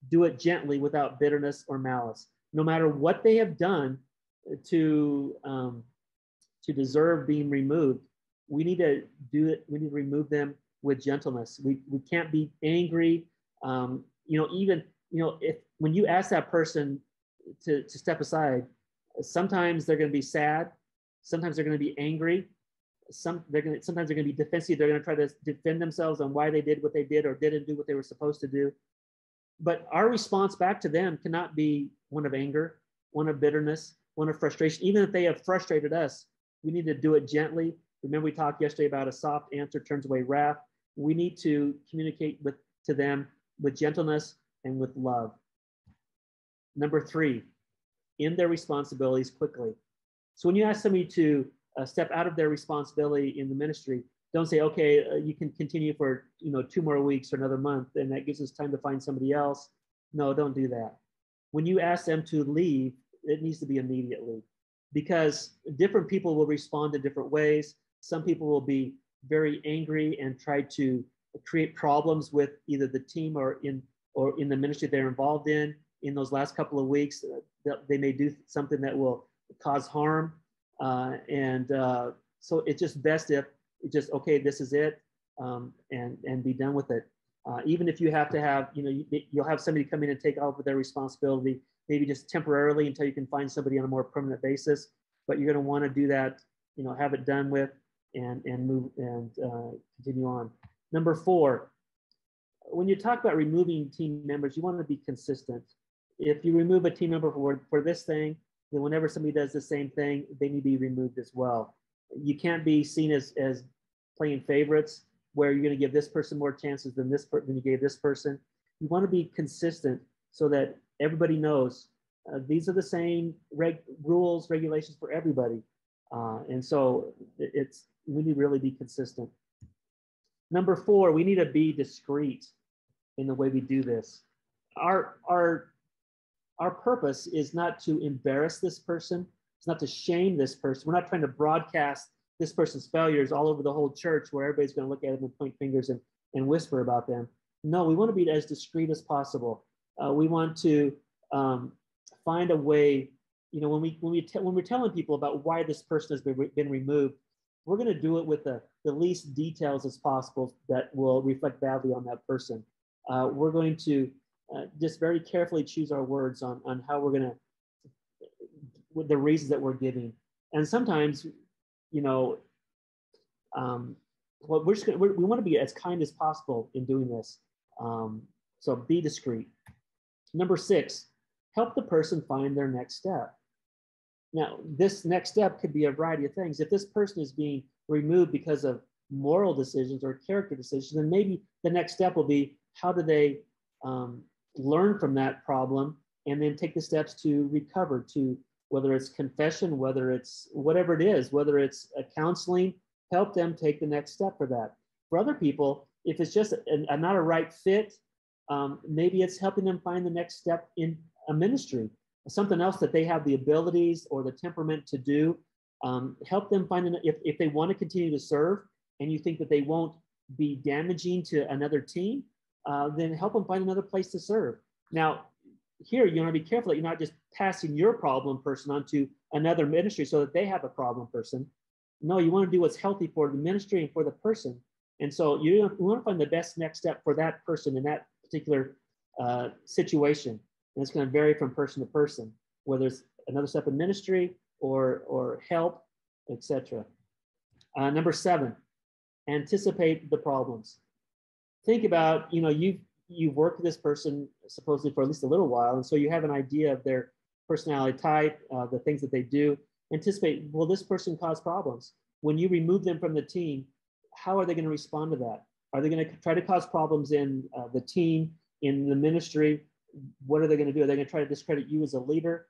do it gently without bitterness or malice. No matter what they have done to deserve being removed, we need to do it. We need to remove them with gentleness. We can't be angry. If when you ask that person to step aside, sometimes they're going to be sad. Sometimes they're going to be angry. Sometimes they're going to be defensive. They're going to try to defend themselves on why they did what they did or didn't do what they were supposed to do. But our response back to them cannot be one of anger, one of bitterness, one of frustration. Even if they have frustrated us, we need to do it gently. Remember, we talked yesterday about a soft answer turns away wrath. We need to communicate to them with gentleness and with love. Number three, end their responsibilities quickly. So when you ask somebody to step out of their responsibility in the ministry, don't say, okay, you can continue for 2 more weeks or another month, and that gives us time to find somebody else. No, don't do that. When you ask them to leave, it needs to be immediately, because different people will respond in different ways. Some people will be very angry and try to create problems with either the team or in the ministry they're involved in. In those last couple of weeks, they may do something that will cause harm. So it's just best if it's just, okay, this is it, and be done with it. Even if you have to have, you'll have somebody come in and take over their responsibility, maybe just temporarily until you can find somebody on a more permanent basis. But you're going to want to do that, have it done with, and move and continue on. Number four, when you talk about removing team members, you want to be consistent. If you remove a team member for this thing, then whenever somebody does the same thing, they need to be removed as well. You can't be seen as playing favorites, where you're going to give this person more chances than you gave this person. You want to be consistent so that everybody knows these are the same rules, regulations for everybody. And so we need to really be consistent. Number four, we need to be discreet in the way we do this. Our purpose is not to embarrass this person. It's not to shame this person. We're not trying to broadcast this person's failures all over the whole church where everybody's going to look at them and point fingers and whisper about them. No, we want to be as discreet as possible. We want to find a way, when we're telling people about why this person has been removed, we're going to do it with the least details as possible that will reflect badly on that person. We're going to just very carefully choose our words on how we're going to, with the reasons that we're giving. And sometimes, we want to be as kind as possible in doing this. So be discreet. Number six, help the person find their next step. Now, this next step could be a variety of things. If this person is being removed because of moral decisions or character decisions, then maybe the next step will be, how do they learn from that problem and then take the steps to recover, to whether it's confession, whether it's whatever it is, whether it's counseling, help them take the next step for that. For other people, if it's just not a right fit, maybe it's helping them find the next step in a ministry, something else that they have the abilities or the temperament to do. Help them find, if they want to continue to serve and you think that they won't be damaging to another team, then help them find another place to serve. Now, here you want to be careful that you're not just passing your problem person onto another ministry so that they have a problem person. No, you want to do what's healthy for the ministry and for the person. And so you want to find the best next step for that person in that particular situation. And it's going to vary from person to person, whether it's another step in ministry or help, etc. Number 7, anticipate the problems. Think about, you've worked with this person supposedly for at least a little while, and so you have an idea of their personality type, the things that they do. Anticipate, will this person cause problems? When you remove them from the team, how are they going to respond to that? Are they going to try to cause problems in the team, in the ministry? What are they going to do? Are they going to try to discredit you as a leader?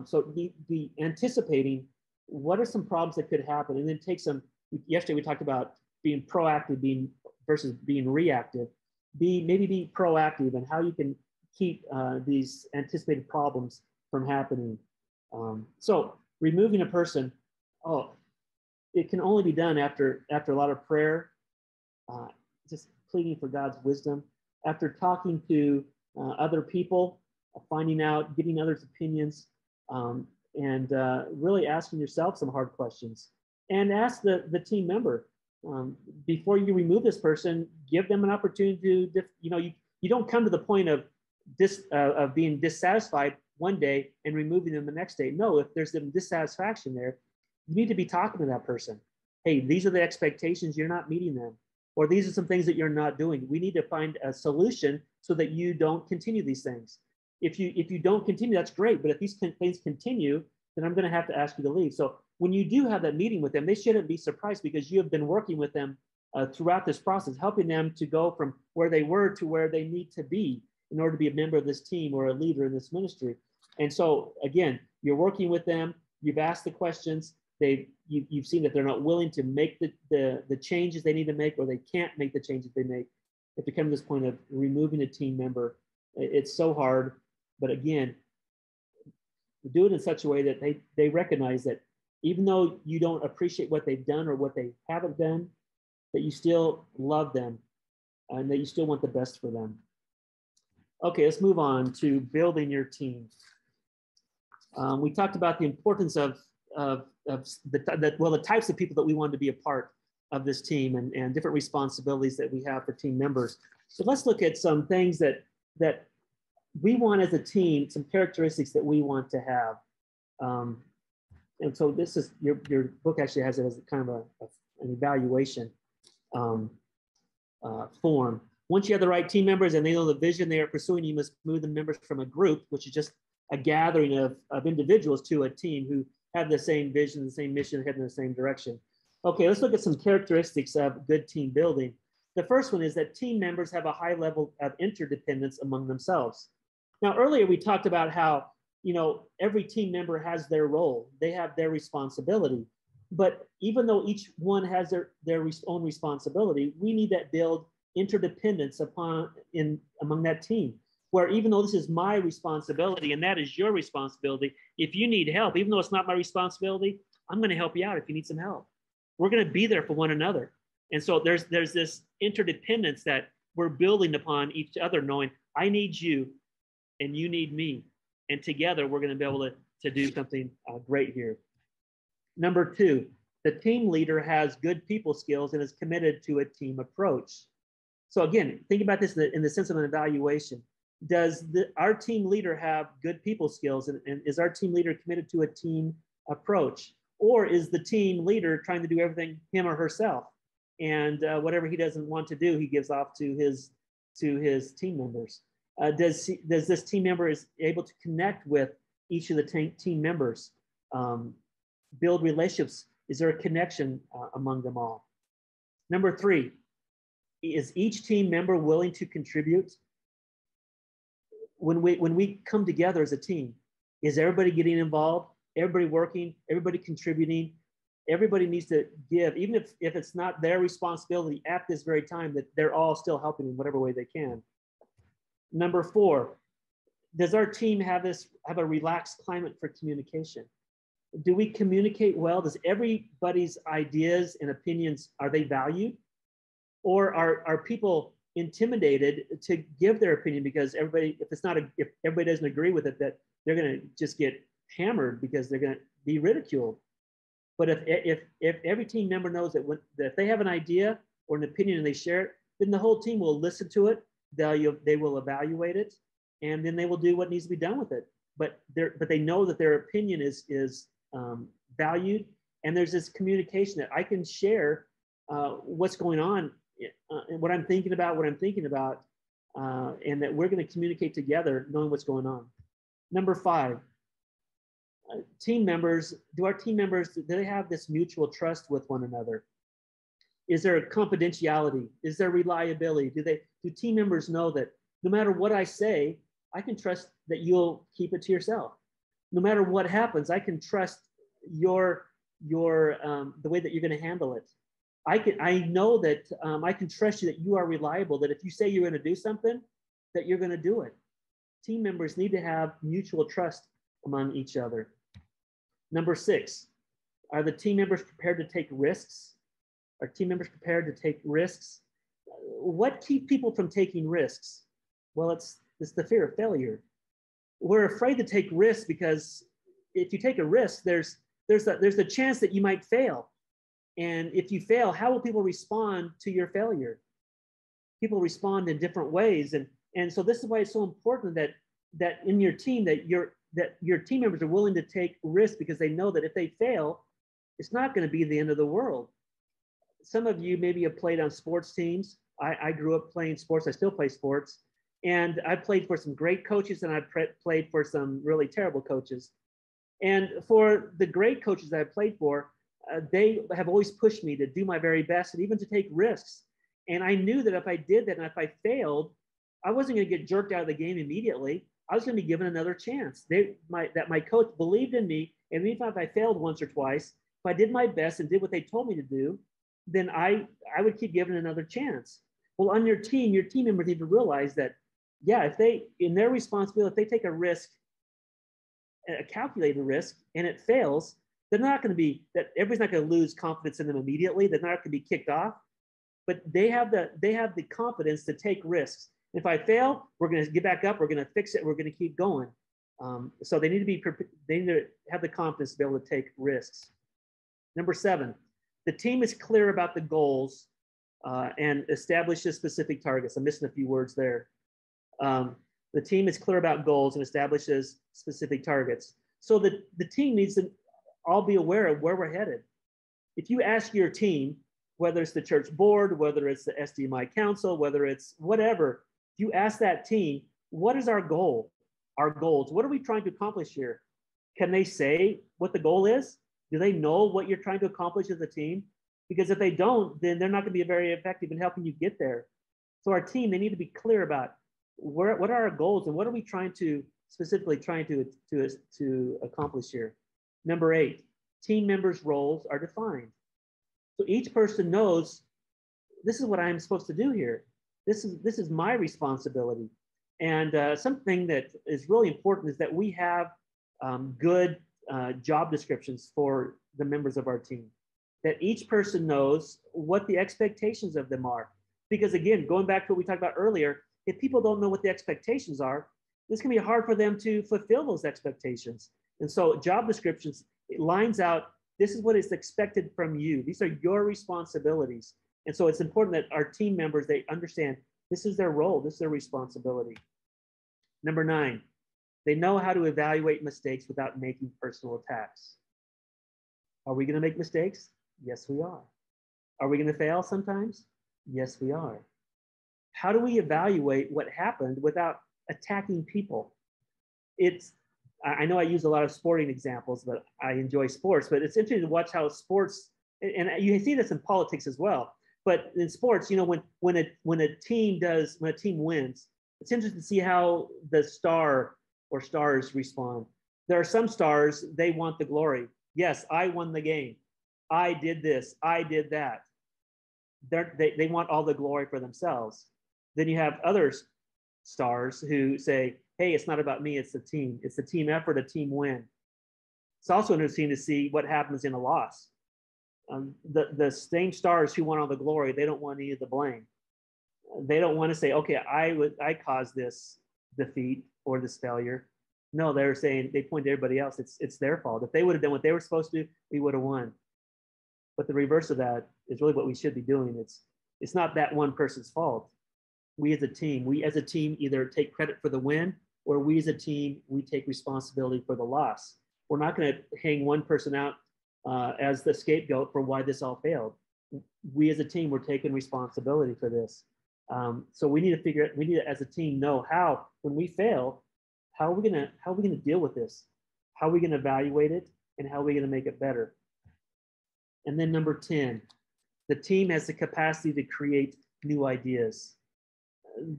So be anticipating what are some problems that could happen, and then take some. Yesterday we talked about being proactive, versus being reactive. Maybe be proactive and how you can keep these anticipated problems from happening. So removing a person, it can only be done after a lot of prayer, just pleading for God's wisdom, after talking to other people, finding out, getting others' opinions, and really asking yourself some hard questions. And ask the team member, before you remove this person, give them an opportunity to, you don't come to the point of being dissatisfied one day and removing them the next day. No, if there's some dissatisfaction there, you need to be talking to that person. Hey, these are the expectations, you're not meeting them. Or these are some things that you're not doing. We need to find a solution so that you don't continue these things. If you don't continue, that's great. But if these things continue, then I'm going to have to ask you to leave. So when you do have that meeting with them, they shouldn't be surprised, because you have been working with them throughout this process, helping them to go from where they were to where they need to be in order to be a member of this team or a leader in this ministry. And so again, you're working with them, you've asked the questions, you've seen that they're not willing to make the changes they need to make, or they can't make the changes they make. If you come to this point of removing a team member, it's so hard. But again, do it in such a way that they recognize that even though you don't appreciate what they've done or what they haven't done, that you still love them and that you still want the best for them. Okay, let's move on to building your team. We talked about the importance of the types of people that we want to be a part of this team, and different responsibilities that we have for team members. So let's look at some things that we want as a team, some characteristics that we want to have. And so this is, your book actually has it as kind of an evaluation form. Once you have the right team members and they know the vision they are pursuing, you must move the members from a group, which is just a gathering of individuals, to a team who have the same vision, the same mission, heading in the same direction. Okay, let's look at some characteristics of good team building. The first one is that team members have a high level of interdependence among themselves. Now, earlier we talked about how, every team member has their role. They have their responsibility. But even though each one has their own responsibility, we need that build interdependence among that team, where even though this is my responsibility and that is your responsibility, if you need help, even though it's not my responsibility, I'm going to help you out if you need some help. We're going to be there for one another. And so there's this interdependence that we're building upon each other, knowing I need you and you need me. And together we're going to be able to do something great here. Number 2, the team leader has good people skills and is committed to a team approach. So again, think about this in the sense of an evaluation. Does our team leader have good people skills, and is our team leader committed to a team approach? Or is the team leader trying to do everything him or herself, and whatever he doesn't want to do, he gives off to his team members? Does this team member is able to connect with each of the team members, build relationships? Is there a connection among them all? Number 3, is each team member willing to contribute? When we come together as a team, is everybody getting involved? Everybody working? Everybody contributing? Everybody needs to give, even if it's not their responsibility at this very time, that they're all still helping in whatever way they can. Number 4, does our team have a relaxed climate for communication? Do we communicate well? Does everybody's ideas and opinions, are they valued? Or are people intimidated to give their opinion because if everybody doesn't agree with it, that they're going to just get hammered because they're going to be ridiculed. But if every team member knows that that if they have an idea or an opinion and they share it, then the whole team will listen to it. They will evaluate it, and then they will do what needs to be done with it. But they know that their opinion is valued, and there's this communication that I can share what's going on, what I'm thinking about, and that we're going to communicate together, knowing what's going on. Number 5, team members. Do they have this mutual trust with one another? Is there confidentiality? Is there reliability? Do team members know that no matter what I say, I can trust that you'll keep it to yourself? No matter what happens, I can trust the way that you're going to handle it. I know that I can trust you that you are reliable, that if you say you're going to do something, that you're going to do it. Team members need to have mutual trust among each other. Number 6, are the team members prepared to take risks? Are team members prepared to take risks? What keeps people from taking risks? Well, it's the fear of failure. We're afraid to take risks because if you take a risk, there's a chance that you might fail. And if you fail, how will people respond to your failure? People respond in different ways. And so this is why it's so important that in your team, that your team members are willing to take risks, because they know that if they fail, it's not going to be the end of the world. Some of you maybe have played on sports teams. I grew up playing sports. I still play sports. And I played for some great coaches, and I played for some really terrible coaches. And for the great coaches that I played for, they have always pushed me to do my very best and even to take risks. And I knew that if I did that and if I failed, I wasn't going to get jerked out of the game immediately. I was going to be given another chance. My coach believed in me. And even if I failed once or twice, if I did my best and did what they told me to do, then I would keep given another chance. Well, on your team members need to realize that, yeah, if they, in their responsibility, if they take a risk, a calculated risk, and it fails, they're not going to be, that everybody's not going to lose confidence in them immediately. They're not going to be kicked off, but they have the confidence to take risks. If I fail, we're going to get back up. We're going to fix it. We're going to keep going. So they need to have the confidence to be able to take risks. Number 7, the team is clear about the goals and establishes specific targets. I'm missing a few words there. The team is clear about goals and establishes specific targets. So the team needs to all be aware of where we're headed. If you ask your team, whether it's the church board, whether it's the SDMI council, whether it's whatever, if you ask that team, what is our goal? Our goals, what are we trying to accomplish here? Can they say what the goal is? Do they know what you're trying to accomplish as a team? Because if they don't, then they're not going to be very effective in helping you get there. So our team, they need to be clear about what are our goals and what are we specifically trying to accomplish here. Number 8, team members' roles are defined. So each person knows, this is what I'm supposed to do here. This is my responsibility. And something that is really important is that we have good job descriptions for the members of our team, that each person knows what the expectations of them are. Because again, going back to what we talked about earlier, if people don't know what the expectations are, it's going to be hard for them to fulfill those expectations. And so job descriptions, it lines out, this is what is expected from you. These are your responsibilities. And so it's important that our team members, they understand this is their role, this is their responsibility. Number 9, they know how to evaluate mistakes without making personal attacks. Are we going to make mistakes? Yes, we are. Are we going to fail sometimes? Yes, we are. How do we evaluate what happened without attacking people? I know I use a lot of sporting examples, but I enjoy sports, but it's interesting to watch how sports, and you see this in politics as well, but in sports, when a team wins, it's interesting to see how the star or stars respond. There are some stars, they want the glory. Yes, I won the game. I did this, I did that. They want all the glory for themselves. Then you have other stars who say, hey, it's not about me, it's the team. It's a team effort, a team win. It's also interesting to see what happens in a loss. The same stars who want all the glory, they don't want any of the blame. They don't want to say, okay, I caused this defeat or this failure. No, they're saying, they point to everybody else. It's their fault. If they would have done what they were supposed to do, we would have won. But the reverse of that is really what we should be doing. It's not that one person's fault. We as a team either take credit for the win, or we as a team, we take responsibility for the loss. We're not going to hang one person out as the scapegoat for why this all failed. We as a team, we're taking responsibility for this. So we need to, as a team, know how, when we fail, how are we gonna deal with this? How are we gonna evaluate it, and how are we gonna make it better? And then number 10, the team has the capacity to create new ideas.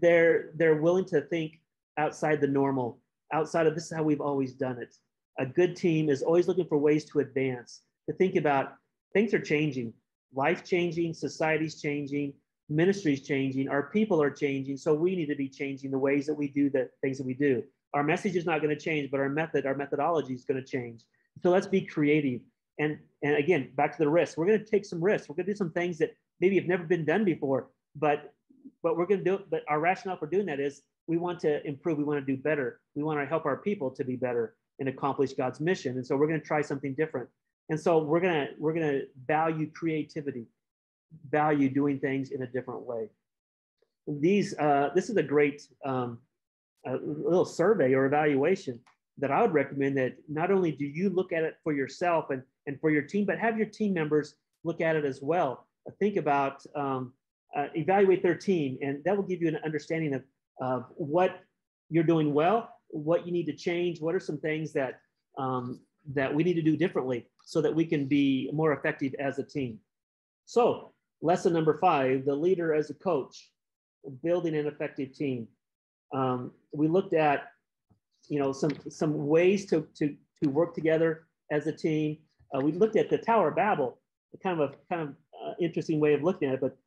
They're willing to think outside the normal, outside of this is how we've always done it. A good team is always looking for ways to advance, to think about things are changing, life changing, society's changing, ministry's changing, our people are changing, so we need to be changing the ways that we do the things that we do. Our message is not going to change, but our methodology is going to change. So let's be creative. And again, back to the risks. We're going to take some risks. We're going to do some things that maybe have never been done before, but we're going to do it. But our rationale for doing that is we want to improve. We want to do better. We want to help our people to be better and accomplish God's mission. And so we're going to try something different. And so we're going to value creativity, value doing things in a different way. This is a great a little survey or evaluation that I would recommend, that not only do you look at it for yourself and for your team, but have your team members look at it as well. Think about, evaluate their team, and that will give you an understanding of what you're doing well, what you need to change, what are some things that that we need to do differently so that we can be more effective as a team. So lesson number 5, the leader as a coach, building an effective team. We looked at, some ways to work together as a team. We looked at the Tower of Babel, kind of interesting way of looking at it, but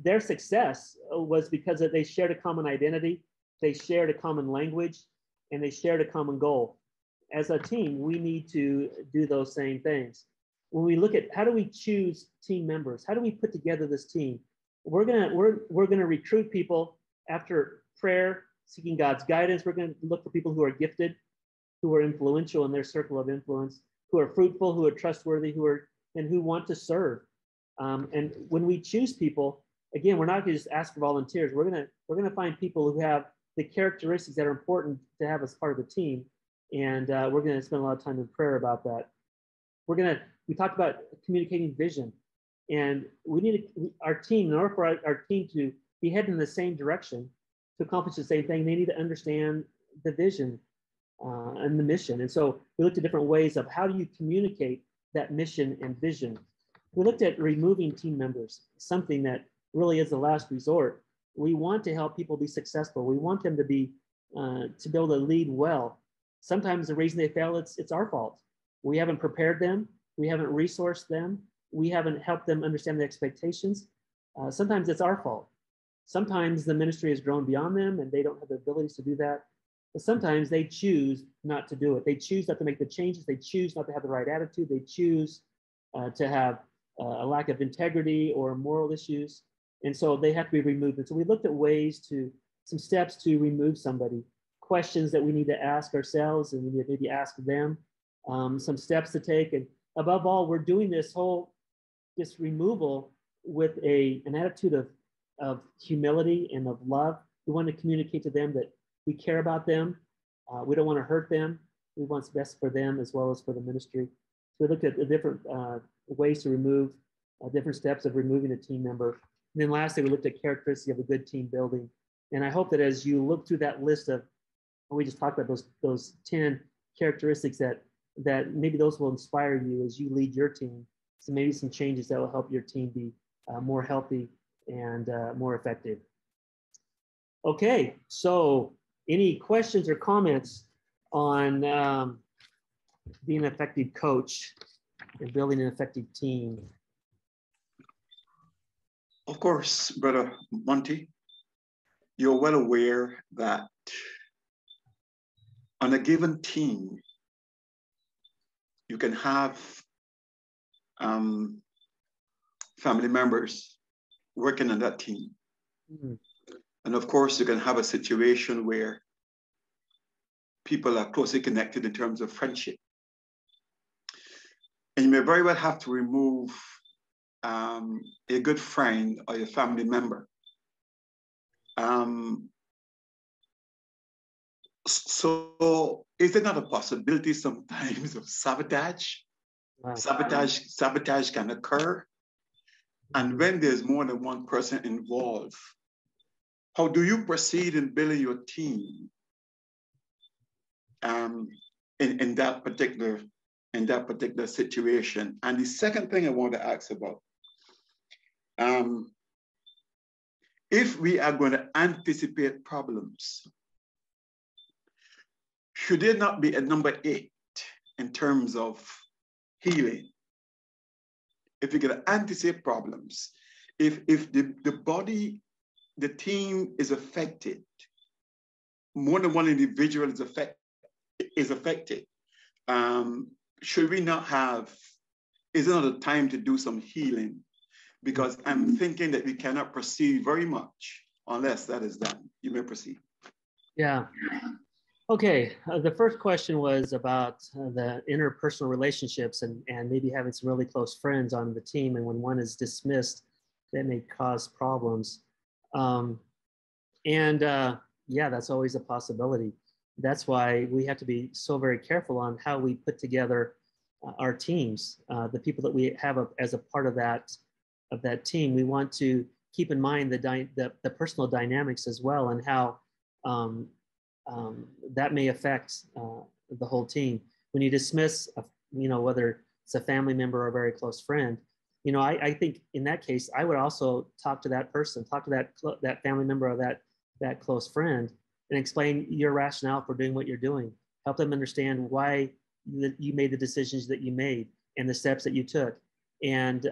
their success was because they shared a common identity, they shared a common language, and they shared a common goal. As a team, we need to do those same things. When we look at how do we choose team members, how do we put together this team, we're gonna recruit people after prayer, seeking God's guidance. We're going to look for people who are gifted, who are influential in their circle of influence, who are fruitful, who are trustworthy, who want to serve. And when we choose people, again, we're not going to just ask for volunteers. We're going to find people who have the characteristics that are important to have as part of the team, and we're going to spend a lot of time in prayer about that. We talked about communicating vision, and we need our team, in order for our team to be heading in the same direction, to accomplish the same thing, they need to understand the vision and the mission. And so we looked at different ways of how do you communicate that mission and vision. We looked at removing team members, something that really is the last resort. We want to help people be successful. We want them to be to be able to lead well. Sometimes the reason they fail, it's our fault. We haven't prepared them. We haven't resourced them. We haven't helped them understand the expectations. Sometimes it's our fault. Sometimes the ministry has grown beyond them and they don't have the abilities to do that. But sometimes they choose not to do it. They choose not to make the changes. They choose not to have the right attitude. They choose to have a lack of integrity or moral issues. And so they have to be removed. And so we looked at some steps to remove somebody, questions that we need to ask ourselves and we need to maybe ask them, some steps to take. And above all, we're doing this removal with an attitude of humility and of love. We want to communicate to them that we care about them. We don't want to hurt them. We want what's best for them as well as for the ministry. So we looked at the different ways to remove, different steps of removing a team member. And then lastly, we looked at characteristics of a good team building. And I hope that as you look through that list of, we just talked about those 10 characteristics that maybe those will inspire you as you lead your team. So maybe some changes that will help your team be more healthy and more effective. Okay, so any questions or comments on being an effective coach and building an effective team? Of course, Brother Monte, you're well aware that on a given team, you can have family members working on that team. Mhm. And of course, you can have a situation where people are closely connected in terms of friendship. And you may very well have to remove a good friend or a family member. So is there not a possibility sometimes of sabotage? Wow. Sabotage can occur. And when there's more than one person involved, how do you proceed in building your team in that particular situation? And the second thing I want to ask about, if we are going to anticipate problems, should there not be a number 8 in terms of healing? If you're going to anticipate problems, if the body, the team is affected, more than one individual is affected, should we not have, is it not a time to do some healing? Because I'm thinking that we cannot proceed very much unless that is done. You may proceed. Yeah. Okay. The first question was about the interpersonal relationships and maybe having some really close friends on the team. And when one is dismissed, that may cause problems. Yeah, that's always a possibility. That's why we have to be so very careful on how we put together our teams, the people that we have as a part of that team. We want to keep in mind the personal dynamics as well, and how that may affect the whole team. When you dismiss, whether it's a family member or a very close friend, I think in that case, I would also talk to that person, talk to that family member or that close friend, and explain your rationale for doing what you're doing. Help them understand why you made the decisions that you made and the steps that you took, and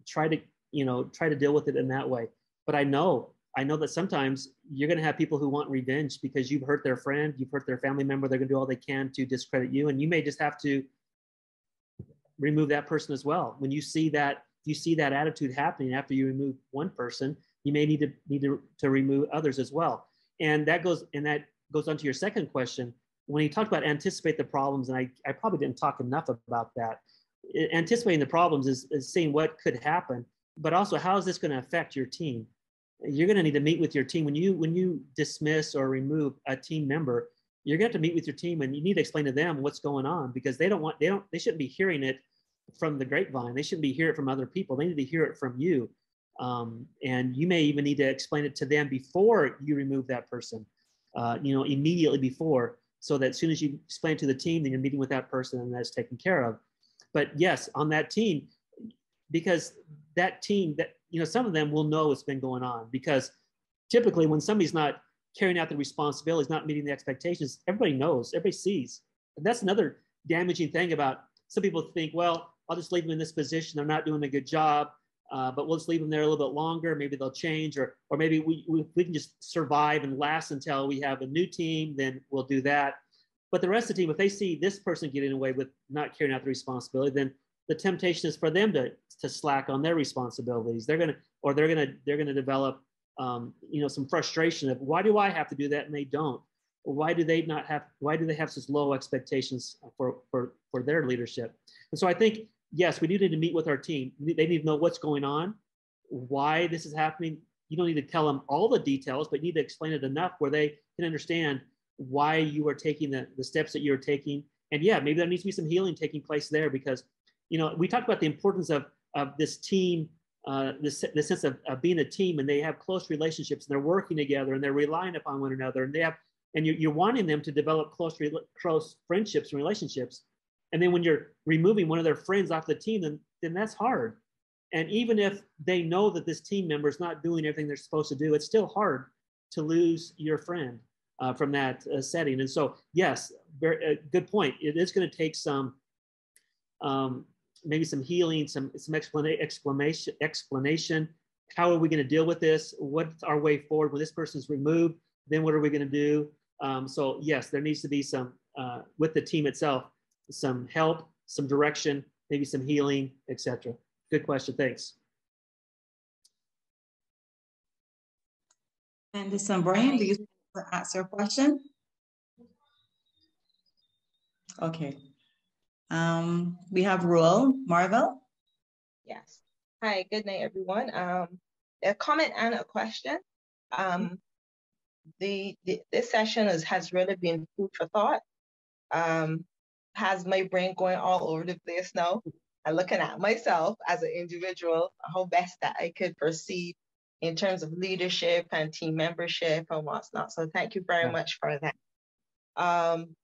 try to deal with it in that way. But I know that sometimes you're going to have people who want revenge because you've hurt their friend, you've hurt their family member. They're going to do all they can to discredit you, and you may just have to remove that person as well. When you see that attitude happening after you remove one person, you may need to remove others as well. And that goes on to your second question. When you talked about anticipate the problems, and I probably didn't talk enough about that. Anticipating the problems is seeing what could happen, but also how is this going to affect your team? You're going to need to meet with your team when you dismiss or remove a team member. You're going to have to meet with your team, and you need to explain to them what's going on, because they shouldn't be hearing it from the grapevine. They shouldn't be hearing it from other people. They need to hear it from you. And you may even need to explain it to them before you remove that person, immediately before, so that as soon as you explain it to the team, then you're meeting with that person and that's taken care of. But yes, on that team, because that team, some of them will know what's been going on, because typically when somebody's not carrying out the responsibilities, not meeting the expectations, everybody knows, everybody sees. And that's another damaging thing about, some people think, well, I'll just leave them in this position. They're not doing a good job, but we'll just leave them there a little bit longer. Maybe they'll change, or maybe we can just survive and last until we have a new team, then we'll do that. But the rest of the team, if they see this person getting away with not carrying out the responsibility, then the temptation is for them to slack on their responsibilities. They're gonna develop some frustration of, why do I have to do that and they don't? Or why do they have such low expectations for their leadership? And so I think, yes, we do need to meet with our team. They need to know what's going on, why this is happening. You don't need to tell them all the details, but you need to explain it enough where they can understand why you are taking the steps that you're taking. And yeah, maybe there needs to be some healing taking place there, because we talked about the importance of this team, the sense of being a team, and they have close relationships, and they're working together, and they're relying upon one another, and you're wanting them to develop close friendships and relationships. And then when you're removing one of their friends off the team, then that's hard. And even if they know that this team member is not doing everything they're supposed to do, it's still hard to lose your friend from that setting. And so, yes, very good point. It is going to take some, maybe some healing, some explanation. How are we going to deal with this? What's our way forward when this person's removed? Then what are we going to do? So yes, there needs to be some, with the team itself, some help, some direction, maybe some healing, etc. Good question. Thanks. And Brian, do you want to ask your question? Okay. We have Roel Marvel. Yes. Hi, good night, everyone. A comment and a question. This session has really been food for thought. Has my brain going all over the place now. I'm looking at myself as an individual, how best that I could proceed in terms of leadership and team membership and what's not. So thank you very much for that.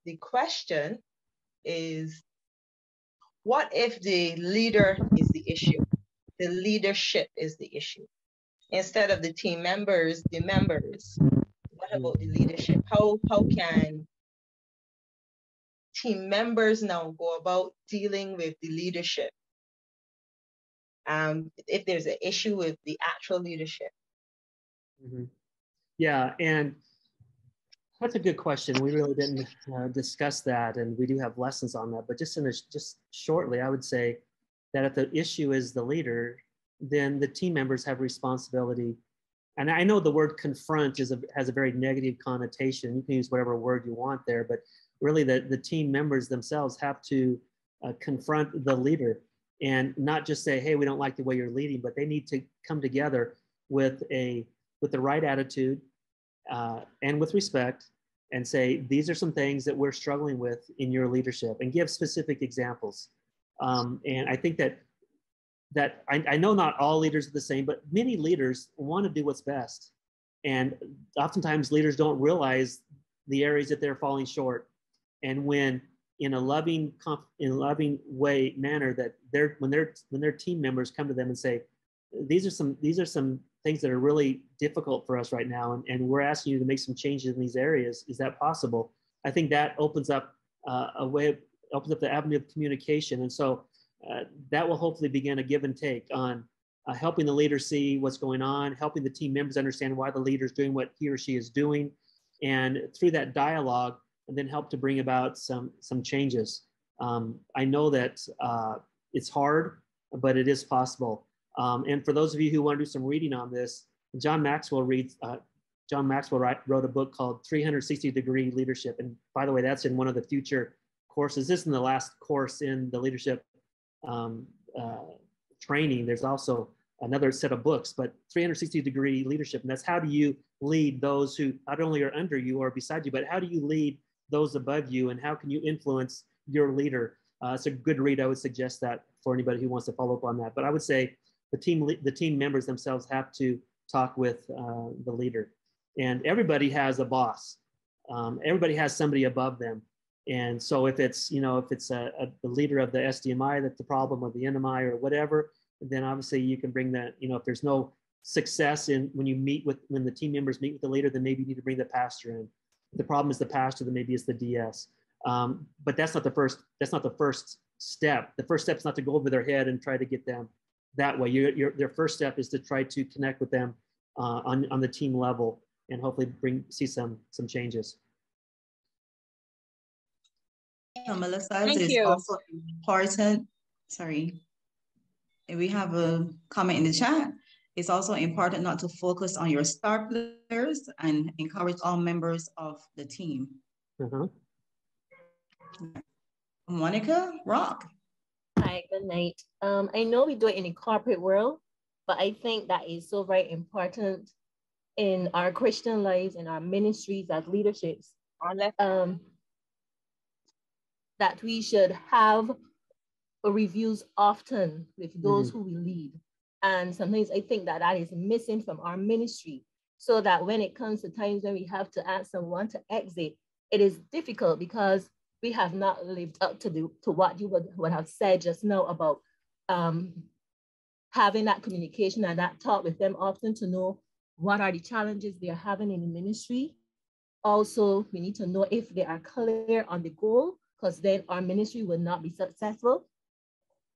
The question is, what if the leader is the issue? The leadership is the issue. Instead of the team members, the members. What about the leadership? How can team members now go about dealing with the leadership? If there's an issue with the actual leadership. Yeah, and that's a good question. We really didn't discuss that, and we do have lessons on that. But just shortly, I would say that if the issue is the leader, then the team members have responsibility. And I know the word confront has a very negative connotation. You can use whatever word you want there, but really the team members themselves have to confront the leader and not just say, hey, we don't like the way you're leading, but they need to come together with the right attitude and with respect and say, these are some things that we're struggling with in your leadership, and give specific examples. And I think that I know not all leaders are the same, but many leaders want to do what's best. And oftentimes leaders don't realize the areas that they're falling short. And when in a loving way manner that when their team members come to them and say, these are some things that are really difficult for us right now, and we're asking you to make some changes in these areas. Is that possible? I think that opens up opens up the avenue of communication. And so that will hopefully begin a give and take on helping the leader see what's going on, helping the team members understand why the leader is doing what he or she is doing, and through that dialogue, and then help to bring about some changes. I know that it's hard, but it is possible. And for those of you who want to do some reading on this, John Maxwell wrote a book called 360-Degree Leadership. And by the way, that's in one of the future courses. This is in the last course in the leadership training. There's also another set of books, but 360-Degree Leadership. And that's how do you lead those who not only are under you or beside you, but how do you lead those above you, and how can you influence your leader? It's a good read. I would suggest that for anybody who wants to follow up on that. But I would say the team members themselves have to talk with the leader. And everybody has a boss. Everybody has somebody above them. And so if it's the leader of the SDMI that's the problem, or the NMI or whatever, then obviously you can bring that, if there's no success when the team members meet with the leader, then maybe you need to bring the pastor in. If the problem is the pastor, then maybe it's the DS. But that's not the first step. The first step is not to go over their head and try to get them that way. Their first step is to try to connect with them on the team level, and hopefully see some changes. Melissa, Thank it is you. also important. Sorry, we have a comment in the chat. It's also important not to focus on your star players and encourage all members of the team. Monica, Rock. Hi, good night. I know we do it in the corporate world, but I think that is so very important in our Christian lives, in our ministries as leaderships, that we should have reviews often with those who we lead. And sometimes I think that is missing from our ministry, so that when it comes to times when we have to ask someone to exit, it is difficult because we have not lived up to what you would have said just now about having that communication and that talk with them often to know what are the challenges they are having in the ministry. Also, we need to know if they are clear on the goal, because then our ministry will not be successful.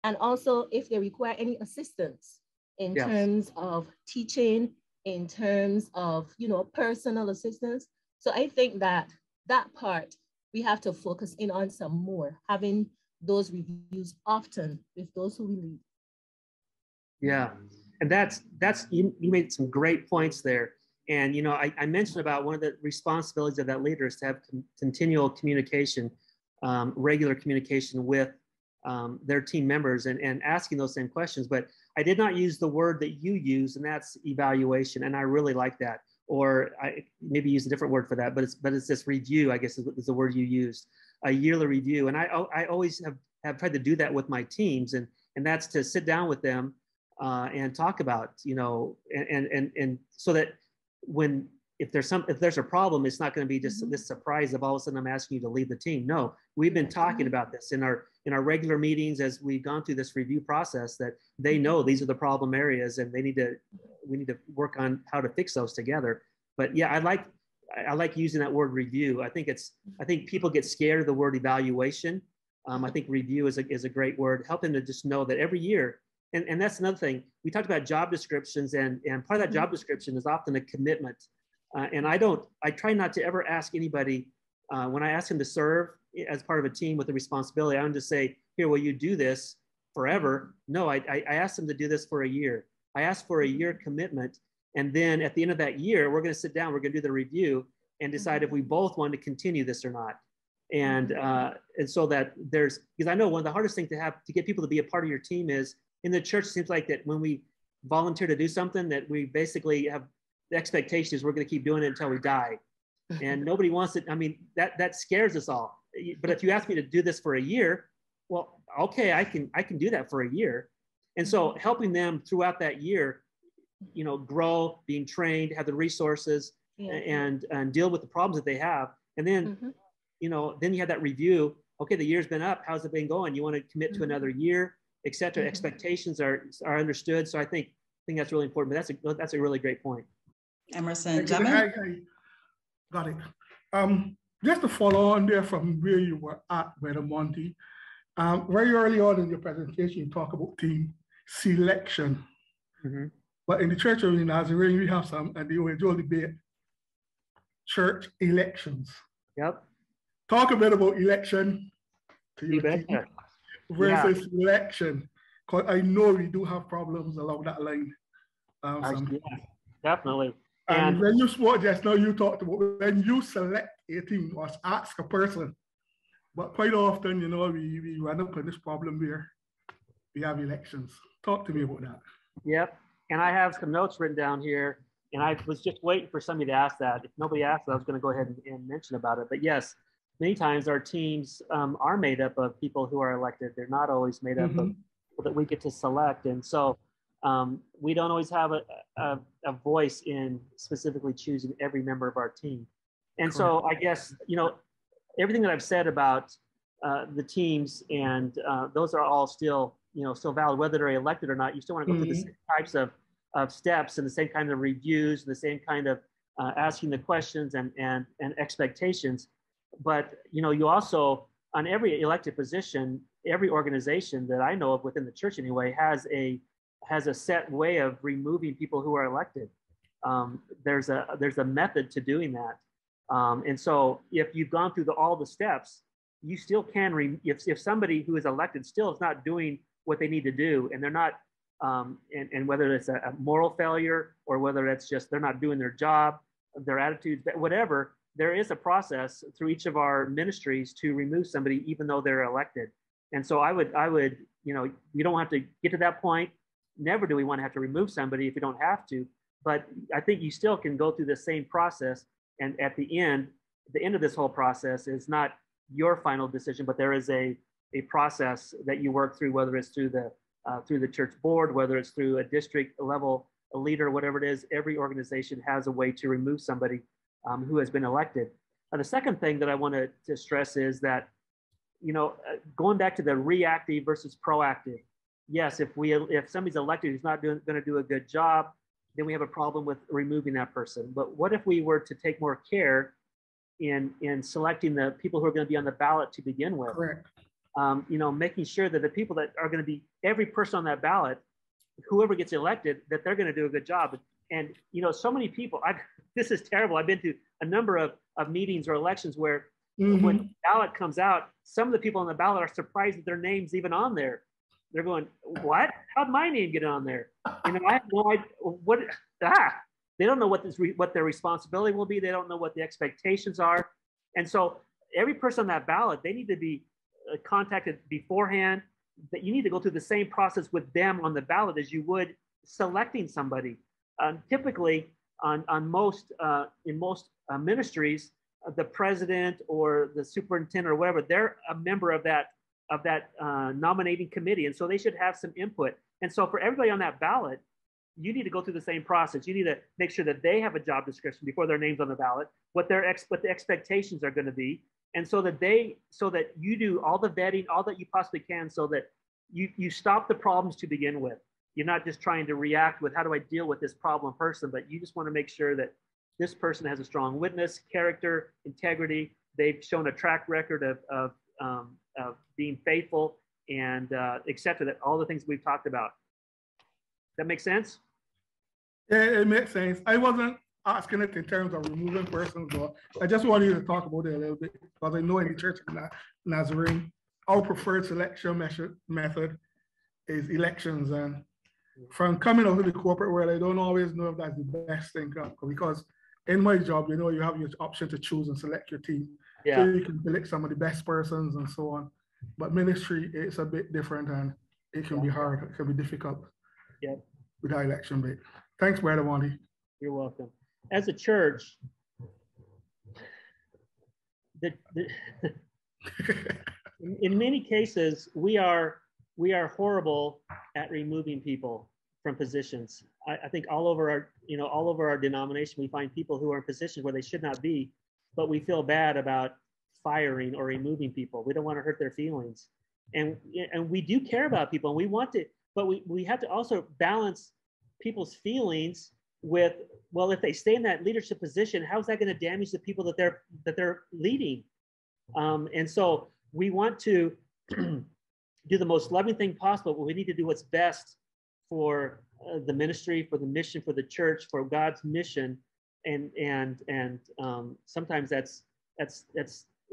And also if they require any assistance in terms of teaching, in terms of, personal assistance. So I think that part, we have to focus in on some more, having those reviews often with those who we lead. Yeah, and that's you made some great points there. And, you know, I mentioned about one of the responsibilities of that leader is to have continual communication, regular communication with their team members and asking those same questions. But I did not use the word that you use, and that's evaluation. And I really like that. Or I maybe use a different word for that, but it's this review, I guess is the word you used, a yearly review. And I always have tried to do that with my teams, and that's to sit down with them and talk about, you know, and so that if there's a problem, it's not going to be just this surprise of all of a sudden I'm asking you to leave the team. No, we've been talking about this in our regular meetings as we've gone through this review process, that they know these are the problem areas and we need to work on how to fix those together. But yeah, I like using that word review. I think people get scared of the word evaluation. I think review is a great word, helping to just know that every year. And that's another thing. We talked about job descriptions, and part of that job description is often a commitment. And I try not to ever ask anybody, when I ask them to serve as part of a team with a responsibility, I don't just say, here, will you do this forever? No, I ask them to do this for a year. I ask for a year commitment. And then at the end of that year, we're going to sit down, we're going to do the review and decide if we both want to continue this or not. And so that because I know one of the hardest things to get people to be a part of your team is, in the church, it seems like that when we volunteer to do something, that we basically have the expectation is we're going to keep doing it until we die. And nobody wants it. I mean, that scares us all. But if you ask me to do this for a year, well, okay, I can do that for a year. And so helping them throughout that year, you know, grow, being trained, have the resources, and deal with the problems that they have. And then, you know, then you have that review. Okay, the year's been up. How's it been going? You want to commit to another year, et cetera. Expectations are understood. So I think that's really important. But that's a really great point. Emerson, Jamin? Got it. Just to follow on there from where you were at, Brother Monte, very early on in your presentation, you talk about team selection. But in the church of Nazarene, we have some, and they always debate church elections. Yep. Talk a bit about election to your team versus selection, because I know we do have problems along that line. Definitely. And when you spoke just now, you talked about when you select a team or ask a person. But quite often, you know, we run up in this problem where we have elections. Talk to me about that. Yep. And I have some notes written down here, and I was just waiting for somebody to ask that. If nobody asked it, I was going to go ahead and mention about it. But yes, many times our teams are made up of people who are elected. They're not always made up of people that we get to select. And so we don't always have a voice in specifically choosing every member of our team. And so I guess, you know, everything that I've said about the teams and those are all still valid, whether they're elected or not. You still want to go through the same types of steps and the same kind of reviews, and the same kind of asking the questions and expectations. But, you know, you also, on every elected position, every organization that I know of within the church anyway, has a set way of removing people who are elected. There's a method to doing that. And so if you've gone through all the steps, you still can, if somebody who is elected still is not doing what they need to do, and they're not, and whether it's a moral failure or whether it's just they're not doing their job, their attitudes, whatever, there is a process through each of our ministries to remove somebody even though they're elected. And so I would, you know, you don't have to get to that point. Never do we want to have to remove somebody if you don't have to. But I think you still can go through the same process. And at the end of this whole process is not your final decision, but there is a process that you work through, whether it's through the church board, whether it's through a district level, a leader, whatever it is. Every organization has a way to remove somebody who has been elected. The second thing that I want to stress is that, you know, going back to the reactive versus proactive. Yes, if somebody's elected who's not going to do a good job, then we have a problem with removing that person. But what if we were to take more care in selecting the people who are going to be on the ballot to begin with? Correct. You know, making sure that the people that are going to be, every person on that ballot, whoever gets elected, that they're going to do a good job. And, you know, so many people, this is terrible. I've been to a number of meetings or elections where when the ballot comes out, some of the people on the ballot are surprised that their name's even on there. They're going, what? How'd my name get on there? You know, I have no idea. They don't know what their responsibility will be. They don't know what the expectations are. And so every person on that ballot, they need to be contacted beforehand. That you need to go through the same process with them on the ballot as you would selecting somebody. Typically, in most ministries, the president or the superintendent or whatever, they're a member of that nominating committee, and so they should have some input. And so for everybody on that ballot, you need to go through the same process. You need to make sure that they have a job description before their name's on the ballot, what the expectations are going to be, and so that you do all the vetting, all that you possibly can, so that you stop the problems to begin with. You're not just trying to react with how do I deal with this problem person, but you just want to make sure that this person has a strong witness, character, integrity. They've shown a track record of being faithful and etc. That all the things we've talked about. That makes sense? Yeah, it makes sense. I wasn't asking it in terms of removing persons, but I just wanted you to talk about it a little bit, because I know in the Church of Nazarene, our preferred selection method is elections. And from coming out of the corporate world, I don't always know if that's the best thing, because in my job, you know, you have your option to choose and select your team. Yeah. So you can select some of the best persons and so on. But ministry, it's a bit different, and it can be hard. It can be difficult. Yeah. With that election bit. Thanks, Brother Monte. You're welcome. As a church, in many cases, we are horrible at removing people from positions. I think all over our denomination, we find people who are in positions where they should not be, but we feel bad about firing or removing people. We don't want to hurt their feelings, and we do care about people, and we want to, but we have to also balance people's feelings with, well, if they stay in that leadership position, how's that going to damage the people that they're leading? And so we want to do the most loving thing possible, but we need to do what's best for the ministry, for the mission, for the church, for God's mission, and sometimes that's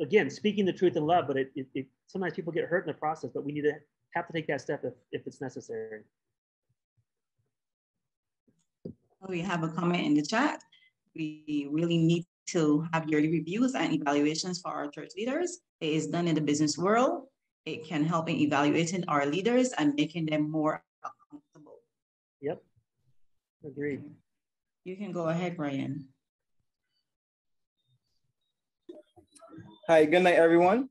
again speaking the truth in love. But it sometimes people get hurt in the process, but we need to have to take that step if it's necessary. We have a comment in the chat. We really need to have yearly reviews and evaluations for our church leaders. It is done in the business world. It can help in evaluating our leaders and making them more accountable. Yep, agreed. You can go ahead, Brian. Hi, good night, everyone.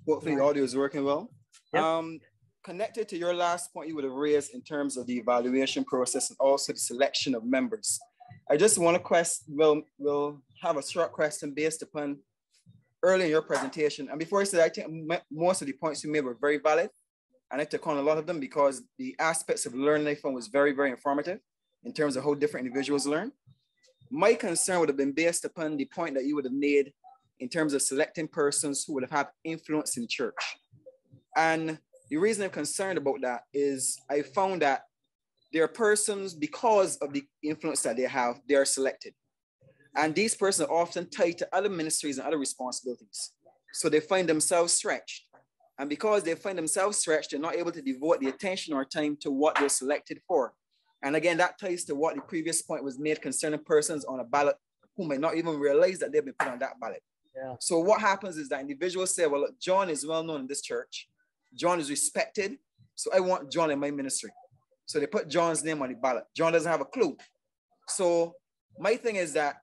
Hopefully the audio is working well. Yep. Connected to your last point you would have raised in terms of the evaluation process and also the selection of members, I just want to we'll have a short question based upon early in your presentation. And before I say that, I think most of the points you made were very valid. And I took on a lot of them because the aspects of learning I found was very, very informative in terms of how different individuals learn. My concern would have been based upon the point that you would have made in terms of selecting persons who would have had influence in church. And the reason I'm concerned about that is I found that there are persons, because of the influence that they have, they are selected. And these persons are often tied to other ministries and other responsibilities. So they find themselves stretched. And because they find themselves stretched, they're not able to devote the attention or time to what they're selected for. And again, that ties to what the previous point was made concerning persons on a ballot who may not even realize that they've been put on that ballot. Yeah. So what happens is that individuals say, well, look, John is well known in this church. John is respected, so I want John in my ministry. So they put John's name on the ballot. John doesn't have a clue. So my thing is that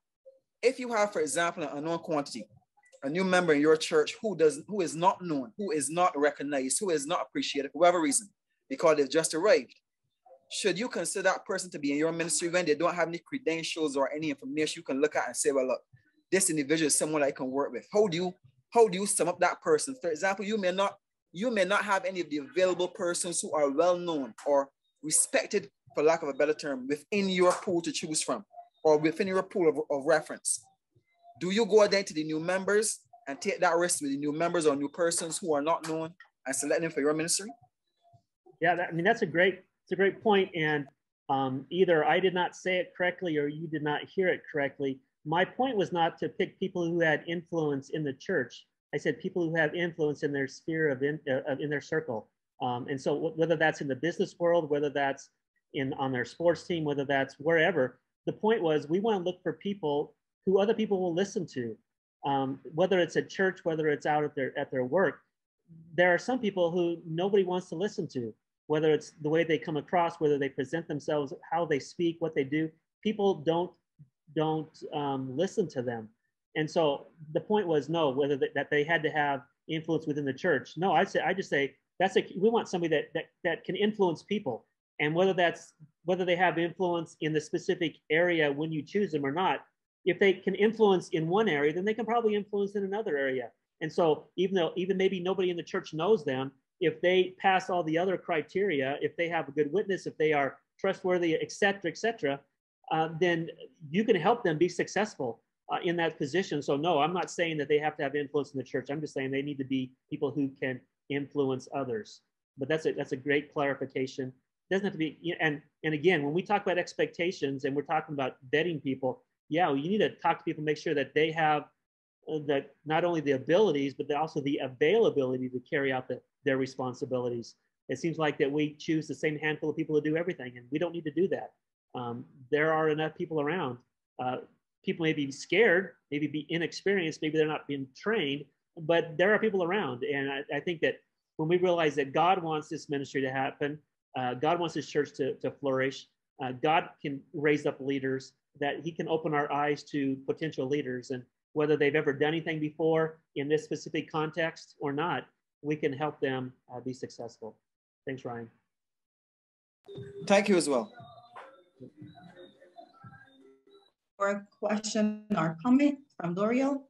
if you have, for example, an unknown quantity, a new member in your church who is not known, who is not recognized, who is not appreciated for whatever reason, because they've just arrived, should you consider that person to be in your ministry when they don't have any credentials or any information you can look at and say, well, look, this individual is someone I can work with? How do you sum up that person? For example, you may not have any of the available persons who are well known or respected, for lack of a better term, within your pool to choose from, or within your pool of reference. Do you go then to the new members and take that risk with the new members or new persons who are not known and select them for your ministry? Yeah, that's a great point. And either I did not say it correctly or you did not hear it correctly. My point was not to pick people who had influence in the church. I said people who have influence in their sphere in their circle. And so whether that's in the business world, whether that's on their sports team, whether that's wherever, the point was we want to look for people who other people will listen to, whether it's at church, whether it's out at their work. There are some people who nobody wants to listen to, whether it's the way they come across, whether they present themselves, how they speak, what they do. People don't listen to them. And so the point was no, whether that they had to have influence within the church. No, I just say we want somebody that can influence people, and whether they have influence in the specific area when you choose them or not. If they can influence in one area, then they can probably influence in another area. And so even maybe nobody in the church knows them, if they pass all the other criteria, if they have a good witness, if they are trustworthy, et cetera, then you can help them be successful in that position. So no, I'm not saying that they have to have influence in the church. I'm just saying they need to be people who can influence others. But that's a great clarification. It doesn't have to be, and again, when we talk about expectations and we're talking about vetting people, yeah, you need to talk to people, make sure that they have that not only the abilities, but also the availability to carry out their responsibilities. It seems like that we choose the same handful of people to do everything, and we don't need to do that. There are enough people around. People may be scared, maybe be inexperienced, maybe they're not being trained, but there are people around. And I think that when we realize that God wants this ministry to happen, God wants his church to flourish, God can raise up leaders, that he can open our eyes to potential leaders, and whether they've ever done anything before in this specific context or not, we can help them be successful. Thanks, Ryan. Thank you as well. For a question or comment from Doriel.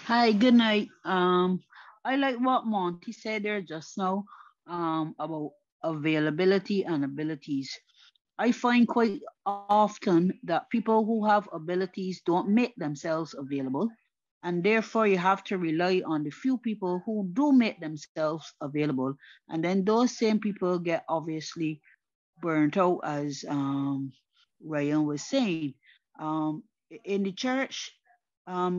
Hi, good night. I like what Monte said there just now about availability and abilities. I find quite often that people who have abilities don't make themselves available, and therefore you have to rely on the few people who do make themselves available, and then those same people get obviously burnt out, as Ryan was saying. In the church,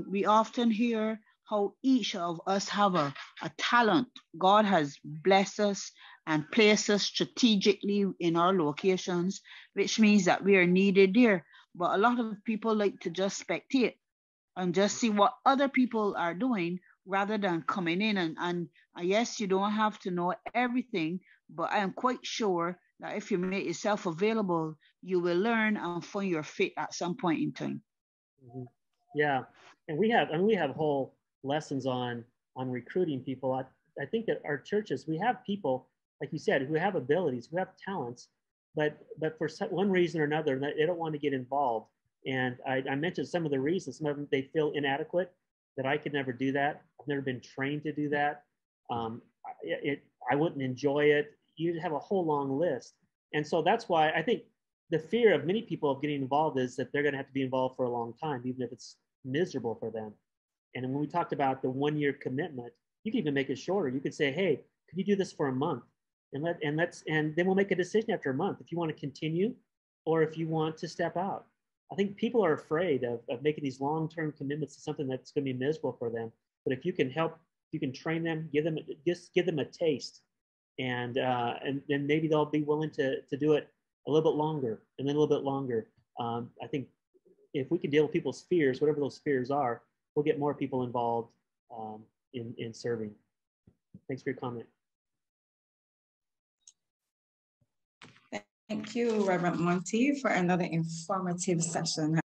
we often hear how each of us have a talent. God has blessed us and placed us strategically in our locations, which means that we are needed there. But a lot of people like to just spectate and just see what other people are doing rather than coming in. And yes, you don't have to know everything, but I am quite sure that if you make yourself available, you will learn and find your fit at some point in time. Mm-hmm. Yeah, and we have whole lessons on recruiting people. I think that our churches, we have people, like you said, who have abilities, who have talents, but for one reason or another, they don't want to get involved. And I mentioned some of the reasons. Some of them, they feel inadequate, that I could never do that. I've never been trained to do that. I wouldn't enjoy it. You'd have a whole long list. And so that's why I think the fear of many people of getting involved is that they're going to have to be involved for a long time, even if it's miserable for them. And when we talked about the 1-year commitment, you can even make it shorter. You could say, hey, could you do this for a month? And then we'll make a decision after a month if you want to continue or if you want to step out. I think people are afraid of making these long-term commitments to something that's going to be miserable for them. But if you can help, you can train them, give them a taste, and then maybe they'll be willing to do it a little bit longer and then a little bit longer. I think if we can deal with people's fears, whatever those fears are, we'll get more people involved in serving. Thanks for your comment. Thank you, Reverend Monte, for another informative session.